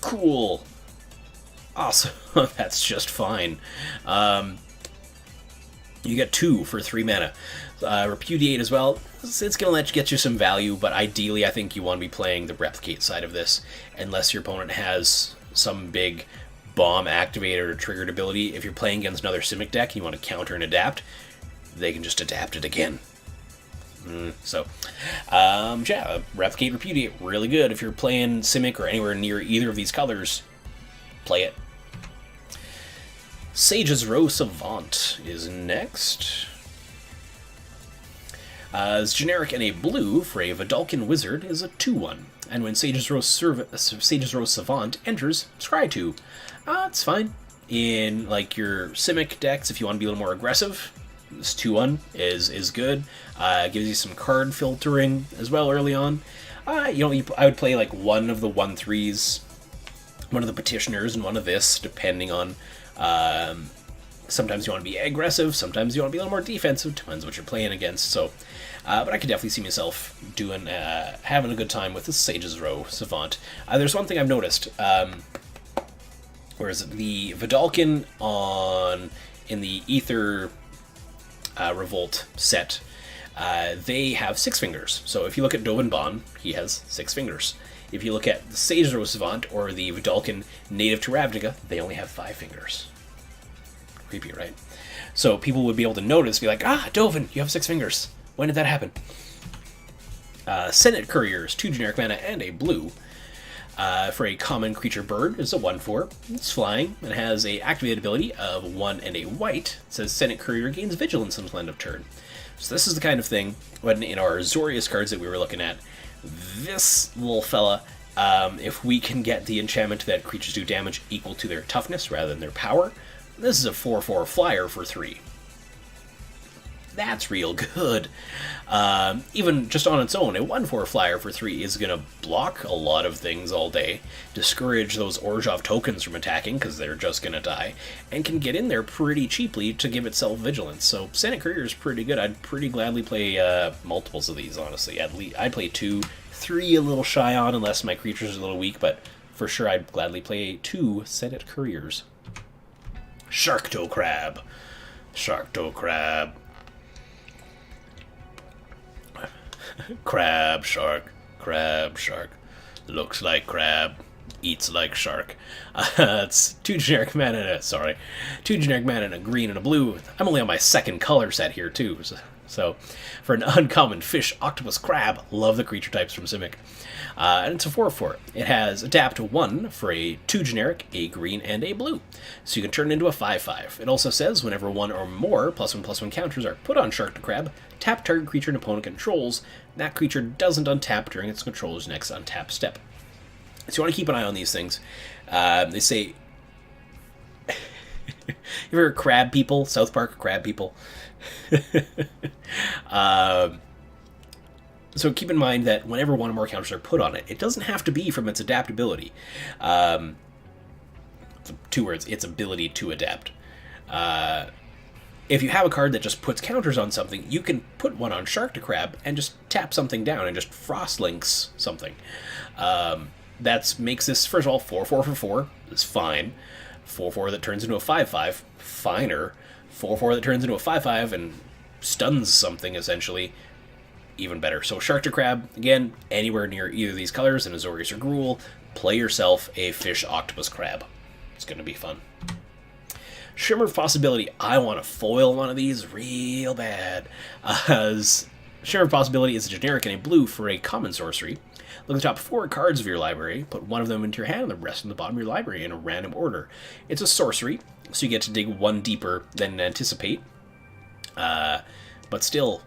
Cool. Awesome. That's just fine. You get 2 for 3 mana. Repudiate as well. It's going to get you some value, but ideally I think you want to be playing the Replicate side of this, unless your opponent has some big bomb activated or triggered ability. If you're playing against another Simic deck and you want to counter and adapt, they can just adapt it again. Yeah, Replicate, Repudiate, really good. If you're playing Simic or anywhere near either of these colors, play it. Sage's Row Savant is next. It's generic and a blue for a Vidalcan Wizard is a 2/1. And when Sage's Row Savant enters, scry 2. It's fine. In like your Simic decks, if you want to be a little more aggressive, this 2/1 is good. Gives you some card filtering as well early on. I would play like one of the 1/3s, one of the Petitioners, and one of this, depending on. Sometimes you want to be aggressive, sometimes you want to be a little more defensive, depends what you're playing against. So, but I could definitely see myself doing having a good time with the Sage's Row Savant. There's one thing I've noticed, whereas the Vidalcan in the Ether Revolt set, they have 6 fingers. So if you look at Dovin Bond, he has 6 fingers. If you look at the Sage's Row Savant or the Vidalcan native to Ravnica, they only have 5 fingers. Creepy, right? So people would be able to notice, be like, Dovin, you have 6 fingers. When did that happen? Senate Couriers, 2 generic mana and a blue. For a common creature bird, is a 1/4. It's flying and has a activated ability of 1 and a white. It says Senate Courier gains vigilance until end of turn. So this is the kind of thing when in our Azorius cards that we were looking at, this little fella, if we can get the enchantment that creatures do damage equal to their toughness rather than their power, this is a 4/4 flyer for 3. That's real good. Even just on its own, a 1/4 flyer for 3 is going to block a lot of things all day, discourage those Orzhov tokens from attacking because they're just going to die, and can get in there pretty cheaply to give itself vigilance. So Senate Courier is pretty good. I'd pretty gladly play multiples of these, honestly. I'd play 2, 3 a little shy on unless my creature's a little weak, but for sure I'd gladly play 2 Senate Couriers. Sharktoe Crab. Crab, shark. Looks like crab. Eats like shark. It's two generic mana and a green and a blue. I'm only on my second color set here too. So for an uncommon fish, octopus, crab, love the creature types from Simic. And it's a 4/4. It has adapt 1 for a 2 generic, a green, and a blue. So you can turn it into a 5/5. It also says whenever one or more +1/+1 counters are put on Shark to Crab, tap target creature an opponent controls. That creature doesn't untap during its controller's next untap step. So you want to keep an eye on these things. They say... you ever heard crab people? South Park crab people? So keep in mind that whenever one or more counters are put on it, it doesn't have to be from its adaptability. 2 words, its ability to adapt. If you have a card that just puts counters on something, you can put one on Shark to Crab and just tap something down and just Frostlinks something. That makes this, first of all, 4/4 for 4 is fine. 4/4 that turns into a 5/5, finer. 4/4 that turns into a 5/5 and stuns something, essentially, even better. So Shark to Crab, again, anywhere near either of these colors, in Azorius or Gruul, play yourself a fish octopus crab. It's going to be fun. Shimmer of Possibility, I want to foil one of these real bad. Shimmer of Possibility is a generic and a blue for a common sorcery. Look at the top 4 cards of your library, put one of them into your hand and the rest in the bottom of your library in a random order. It's a sorcery, so you get to dig one deeper than anticipate. But still,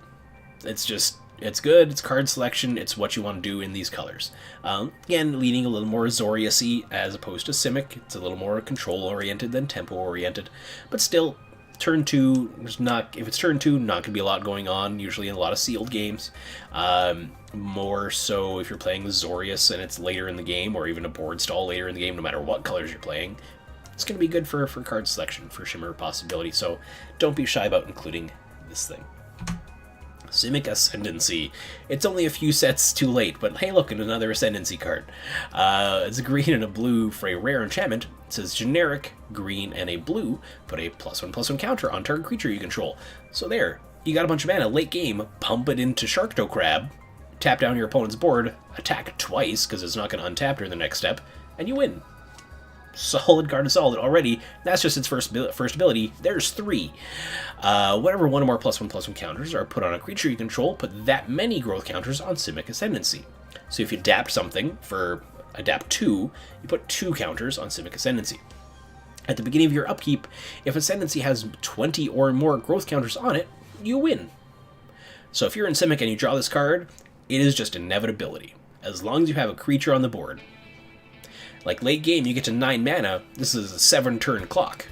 it's good, it's card selection, it's what you want to do in these colors. Again, leaning a little more Azorius-y as opposed to Simic. It's a little more control-oriented than tempo-oriented. But still, turn 2, if it's turn 2, not going to be a lot going on, usually in a lot of sealed games. More so if you're playing Azorius and it's later in the game, or even a board stall later in the game, no matter what colors you're playing. It's going to be good for card selection, for Shimmer of Possibility, so don't be shy about including this thing. Simic Ascendancy. It's only a few sets too late, but hey look, another Ascendancy card. It's a green and a blue for a rare enchantment. It says generic, green, and a blue. Put a +1/+1 counter on target creature you control. So there, you got a bunch of mana, late game, pump it into Sharkto Crab, tap down your opponent's board, attack twice, because it's not going to untap during the next step, and you win. Solid card is solid already. That's just its first ability. There's 3. Whenever one or more +1/+1 counters are put on a creature you control, put that many growth counters on Simic Ascendancy. So if you adapt something for adapt 2, you put 2 counters on Simic Ascendancy. At the beginning of your upkeep, if Ascendancy has 20 or more growth counters on it, you win. So if you're in Simic and you draw this card, it is just inevitability. As long as you have a creature on the board. Like late game, you get to 9 mana, this is a 7-turn clock.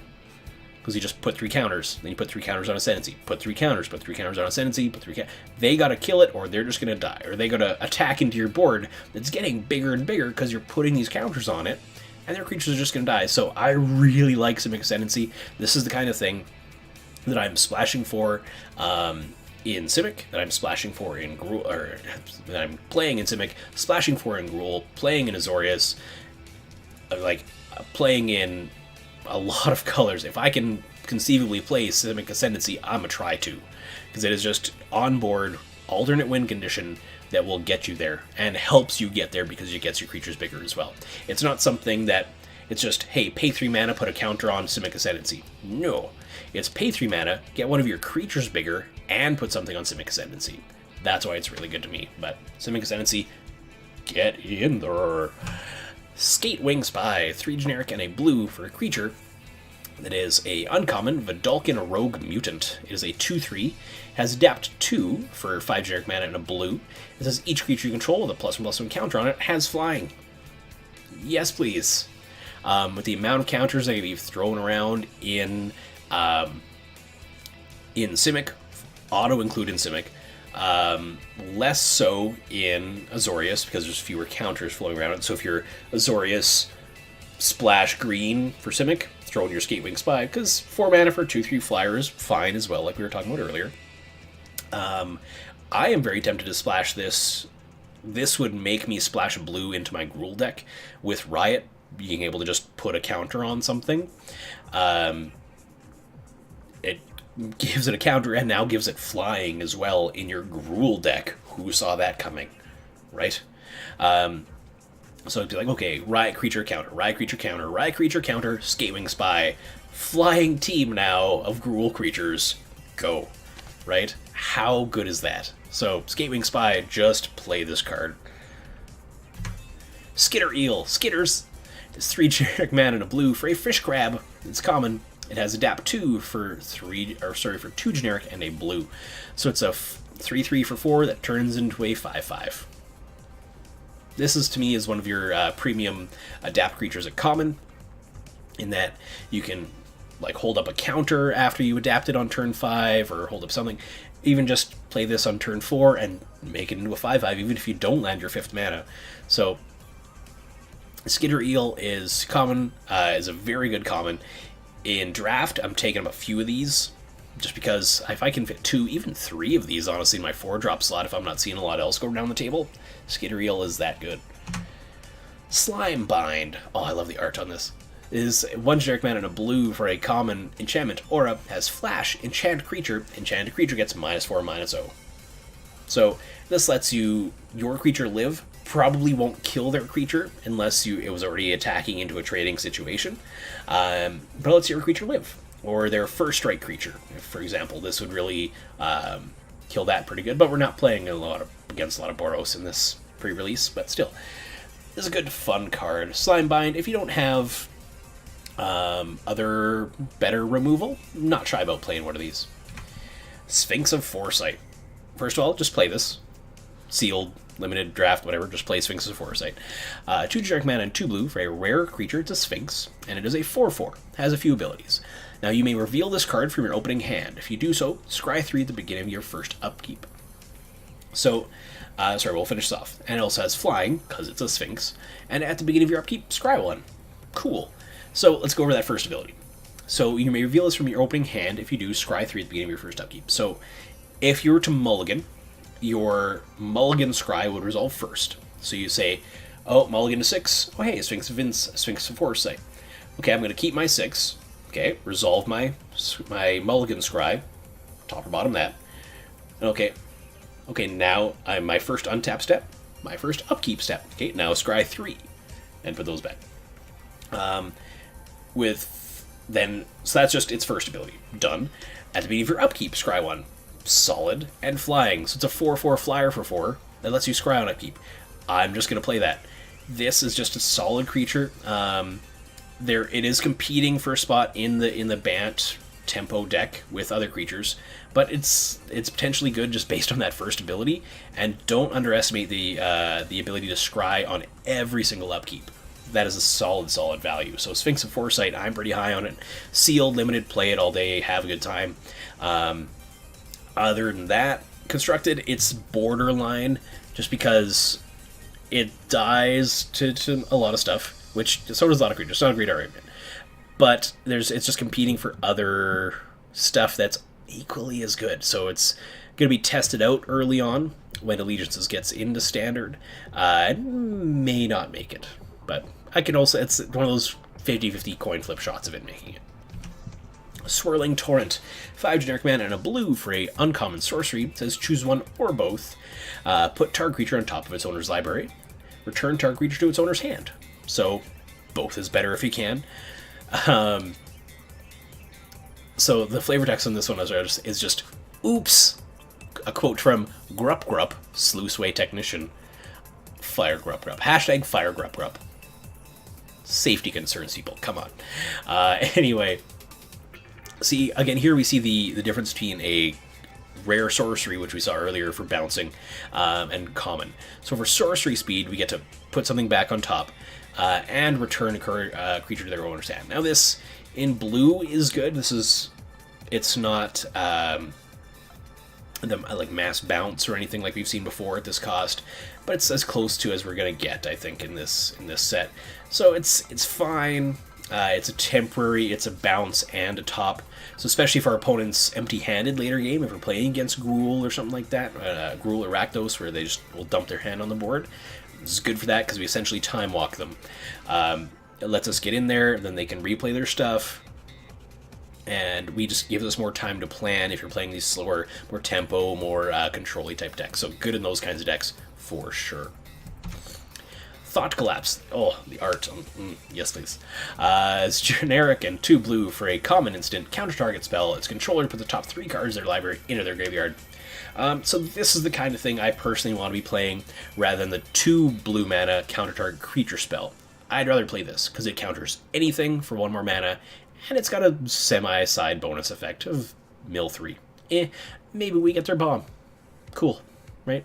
Because you just put 3 counters, then you put 3 counters on Ascendancy, put 3 counters on Ascendancy, put 3 counters. They gotta kill it or they're just gonna die. Or they gotta attack into your board that's getting bigger and bigger because you're putting these counters on it, and their creatures are just gonna die. So I really like Simic Ascendancy. This is the kind of thing that I'm splashing for in Simic, that I'm splashing for in Gruul, or that I'm playing in Simic, splashing for in Gruul, playing in Azorius, like playing in a lot of colors. If I can conceivably play Simic Ascendancy, I'm gonna try to, because it is just on board alternate win condition that will get you there and helps you get there because it gets your creatures bigger as well. It's not something that it's just, hey, pay 3 mana, put a counter on Simic Ascendancy. No, it's pay 3 mana, get one of your creatures bigger, and put something on Simic Ascendancy. That's why it's really good to me. But Simic Ascendancy, get in there. Skatewing Spy, 3 generic and a blue for a creature that is a uncommon Vidalcan Rogue Mutant. It is a 2/3, has adapt 2 for 5 generic mana and a blue. It says each creature you control with a +1/+1 counter on it has flying. Yes, please. With the amount of counters that you've thrown around in Simic, auto include in Simic, less so in Azorius because there's fewer counters flowing around it. So if you're Azorius splash green for Simic, throw in your Skatewing Spy, because 4 mana for 2/3 flyer is fine as well, like we were talking about earlier. I am very tempted to splash this. This would make me splash blue into my Gruul deck with Riot being able to just put a counter on something. It gives it a counter and now gives it flying as well in your Gruul deck. Who saw that coming, right? So it'd be like, okay, riot creature counter, riot creature counter, riot creature counter, Skatewing Spy, flying team now of Gruul creatures, go. Right? How good is that? So, Skatewing Spy, just play this card. Skitter Eel, Skitters! It's 3 generic mana and a blue for a fish crab. It's common. It has adapt 2 for 2 generic and a blue. So it's a 3/3 for 4 that turns into a 5/5. This is, to me, is one of your premium adapt creatures at common, in that you can like hold up a counter after you adapt it on turn 5, or hold up something. Even just play this on turn 4 and make it into a 5/5, even if you don't land your 5th mana. So Skitter Eel is common, is a very good common. In draft, I'm taking a few of these, just because if I can fit 2, even 3 of these, honestly, in my 4-drop slot, if I'm not seeing a lot else go down the table, Skitter Eel is that good. Slime Bind. Oh, I love the art on this. Is 1 generic mana and a blue for a common enchantment. Aura has flash, enchant creature. Enchanted creature gets -4/-0. So this lets your creature live. Probably won't kill their creature unless it was already attacking into a trading situation. But it lets your creature live. Or their first strike creature. For example, this would really kill that pretty good. But we're not playing against a lot of Boros in this pre-release. But still, this is a good fun card. Slimebind, if you don't have other better removal, not shy about playing one of these. Sphinx of Foresight. First of all, just play this. Sealed, limited, draft, whatever, just play Sphinx of Foresight. 2 generic mana and 2 blue for a rare creature. It's a Sphinx, and it is a 4/4. Has a few abilities. Now you may reveal this card from your opening hand. If you do so, scry 3 at the beginning of your first upkeep. So, we'll finish this off. And it also has flying, because it's a Sphinx, and at the beginning of your upkeep, scry 1. Cool. So let's go over that first ability. So you may reveal this from your opening hand. If you do, scry 3 at the beginning of your first upkeep. So if you were to mulligan, your mulligan scry would resolve first. So you say, oh, mulligan to 6. Oh, hey, Sphinx of Foresight. Okay, I'm going to keep my 6. Okay, resolve my mulligan scry. Top or bottom that. Okay, now I'm my first untap step, my first upkeep step. Okay, now scry 3 and put those back. So that's just its first ability. Done. At the beginning of your upkeep, scry 1. Solid and flying. So it's a 4/4 flyer for 4 that lets you scry on upkeep. I'm just going to play that. This is just a solid creature. It is competing for a spot in the Bant tempo deck with other creatures, but it's potentially good just based on that first ability. And don't underestimate the ability to scry on every single upkeep. That is a solid value. So Sphinx of Foresight, I'm pretty high on it. Sealed, limited, play it all day, have a good time. Other than that, constructed, it's borderline, just because it dies to a lot of stuff, which so does a lot of creatures. It's not a great argument, but it's just competing for other stuff that's equally as good. So it's going to be tested out early on when Allegiances gets into Standard. And may not make it, but I can also, it's one of those 50-50 coin flip shots of it making it. Swirling Torrent, 5 generic mana and a blue for a uncommon sorcery. It says choose one or both. Put target creature on top of its owner's library. Return target creature to its owner's hand. So both is better if you can. So the flavor text on this one is just oops. A quote from Grup Grup, Sluiceway Technician. Fire Grup Grup. Hashtag Fire Grup Grup. Safety concerns, people. Come on. Anyway. See, again, here we see the difference between a rare sorcery, which we saw earlier for bouncing, and common. So for sorcery speed, we get to put something back on top, and return a creature to their owner's hand. Now this, in blue, is good. It's not like mass bounce or anything like we've seen before at this cost, but it's as close to as we're going to get, I think, in this set. So it's fine. It's a temporary, it's a bounce and a top. So especially for our opponents empty-handed later game, if we're playing against Gruul or something like that, Gruul or Rakdos, where they just will dump their hand on the board, this is good for that because we essentially time walk them. It lets us get in there, and then they can replay their stuff, and we just gives us more time to plan if you're playing these slower, more tempo, more control-y type decks. So good in those kinds of decks for sure. Thought Collapse. Oh, the art. Yes, please. It's generic and 2 blue for a common instant counter target spell. Its controller puts the top 3 cards of their library into their graveyard. So this is the kind of thing I personally want to be playing rather than the 2 blue mana counter target creature spell. I'd rather play this because it counters anything for 1 more mana, and it's got a semi-side bonus effect of mill 3. Maybe we get their bomb. Cool, right?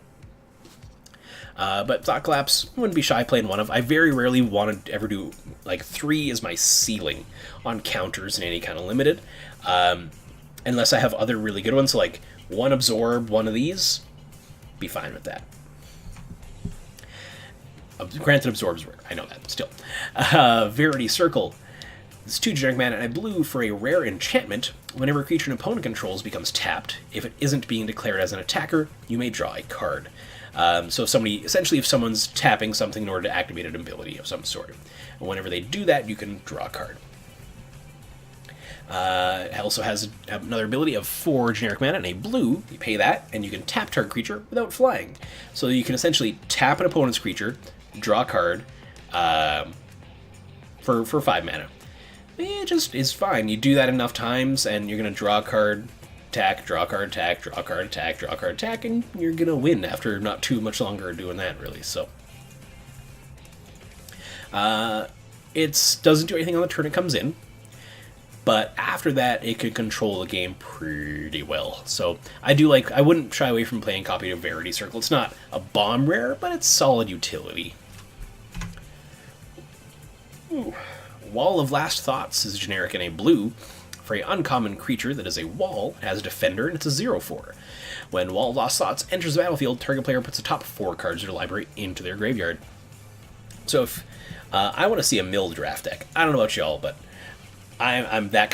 But Thought Collapse, wouldn't be shy playing one of. I very rarely want to ever do, like, 3 is my ceiling on counters in any kind of limited. Unless I have other really good ones, so like 1 absorb, 1 of these, be fine with that. Granted, absorbs rare, I know that, still. Verity Circle. It's 2 generic mana and a blue for a rare enchantment. Whenever a creature an opponent controls becomes tapped, if it isn't being declared as an attacker, you may draw a card. So if someone's tapping something in order to activate an ability of some sort, and whenever they do that, you can draw a card. It also has another ability of 4 generic mana and a blue. You pay that, and you can tap target creature without flying. So you can essentially tap an opponent's creature, draw a card, for 5 mana. It just is fine. You do that enough times, and you're going to draw a card, attack, draw a card, attack, draw a card, attack, draw a card, attack, and you're going to win after not too much longer doing that, really. So it doesn't do anything on the turn it comes in, but after that, it could control the game pretty well. So I wouldn't shy away from playing copy of Verity Circle. It's not a bomb rare, but it's solid utility. Ooh. Wall of Last Thoughts is generic and a blue. For an uncommon creature that is a wall, it has a defender, and it's a 0/4. When Wall of Lost Thoughts enters the battlefield, target player puts the top 4 cards of their library into their graveyard. So if I want to see a mill draft deck, I don't know about y'all, but I'm that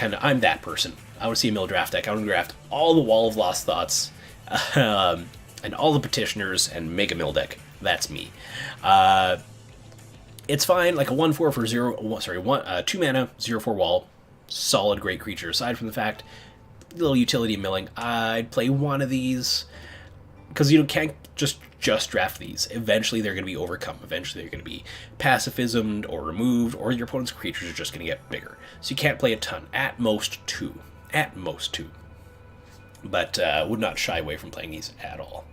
person. I want to see a mill draft deck. I want to draft all the Wall of Lost Thoughts and all the petitioners and make a mill deck. That's me. It's fine, like a 1/4 for 2 mana, 0/4 wall. Solid, great creature. Aside from the fact, little utility milling, I'd play one of these because you can't just draft these. Eventually, they're going to be overcome. Eventually, they're going to be pacifismed or removed, or your opponent's creatures are just going to get bigger. So you can't play a ton. At most 2. At most 2. But would not shy away from playing these at all.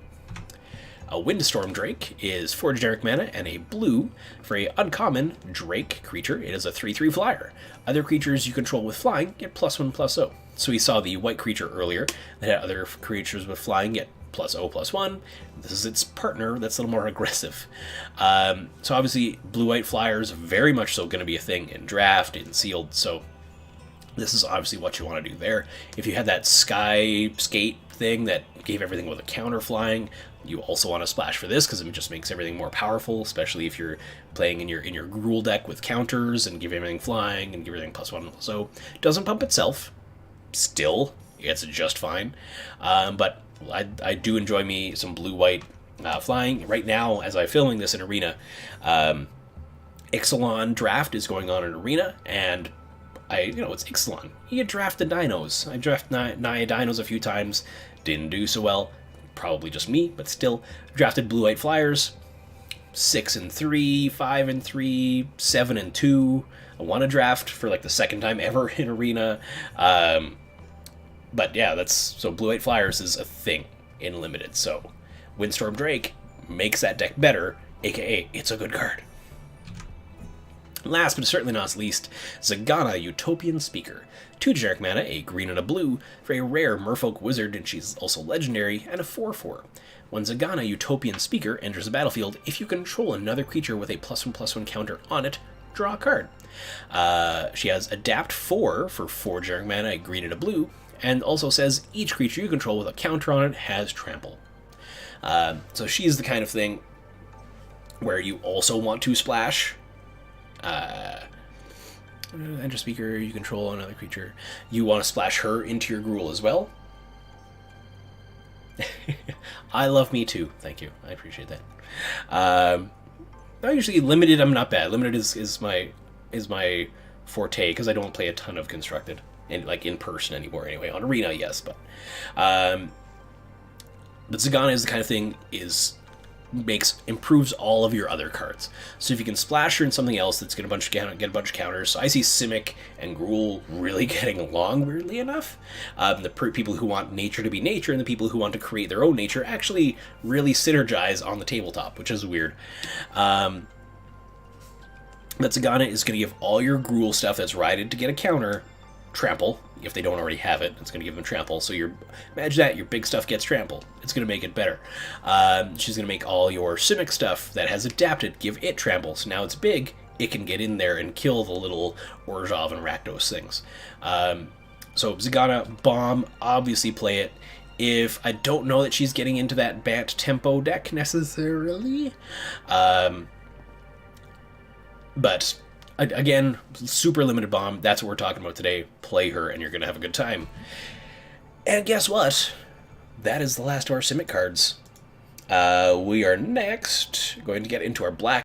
A Windstorm Drake is 4 generic mana and a blue for a uncommon Drake creature. It is a 3/3 flyer. Other creatures you control with flying get +1/+0. So we saw the white creature earlier that had other creatures with flying get +0/+1. This is its partner that's a little more aggressive. So obviously blue-white flyers very much so going to be a thing in draft, in sealed. So this is obviously what you want to do there. If you had that sky skate thing that gave everything with a counter flying, you also want to splash for this because it just makes everything more powerful, especially if you're playing in your Gruul deck with counters and give everything flying and give everything +1/+0. Doesn't pump itself. Still, it's just fine. But I do enjoy me some blue-white flying. Right now, as I'm filming this in Arena, Ixalan draft is going on in Arena, and it's Ixalan. You draft the dinos. I draft Naya dinos a few times. Didn't do so well. Probably just me, but still. Drafted blue-white flyers. 6-3, 5-3, 7-2. I won a draft for like the second time ever in Arena. But yeah, so blue-white flyers is a thing in Limited. So Windstorm Drake makes that deck better, aka it's a good card. Last but certainly not least, Zagana Utopian Speaker. 2 generic mana, a green and a blue, for a rare merfolk wizard, and she's also legendary, and a 4/4. When Zagana Utopian Speaker enters the battlefield, if you control another creature with a +1/+1 counter on it, draw a card. She has Adapt 4 for 4 generic mana, a green and a blue, and also says each creature you control with a counter on it has Trample. So she's the kind of thing where you also want to splash. Enter speaker, you control another creature. You want to splash her into your Gruul as well. I love me too. Thank you. I appreciate that. I usually Limited, I'm not bad. Limited is my forte because I don't play a ton of Constructed and like in person anymore anyway. On Arena, yes, but Zagana is the kind of thing is improves all of your other cards. So if you can splash her in something else that's going to get a bunch of counters. So I see Simic and Gruul really getting along, weirdly enough. People who want nature to be nature and the people who want to create their own nature actually really synergize on the tabletop, which is weird. That Zagana is going to give all your Gruul stuff that's rided to get a counter trample. If they don't already have it, it's going to give them trample. So imagine that your big stuff gets trample. It's going to make it better. She's going to make all your Simic stuff that has adapted give it trample. So now it's big. It can get in there and kill the little Orzhov and Rakdos things. So Zagana, bomb, obviously play it. If I don't know that she's getting into that Bant tempo deck necessarily, but again, super limited bomb. That's what we're talking about today. Play her and you're going to have a good time. And guess what? That is the last of our Simic cards. We are next going to get into our black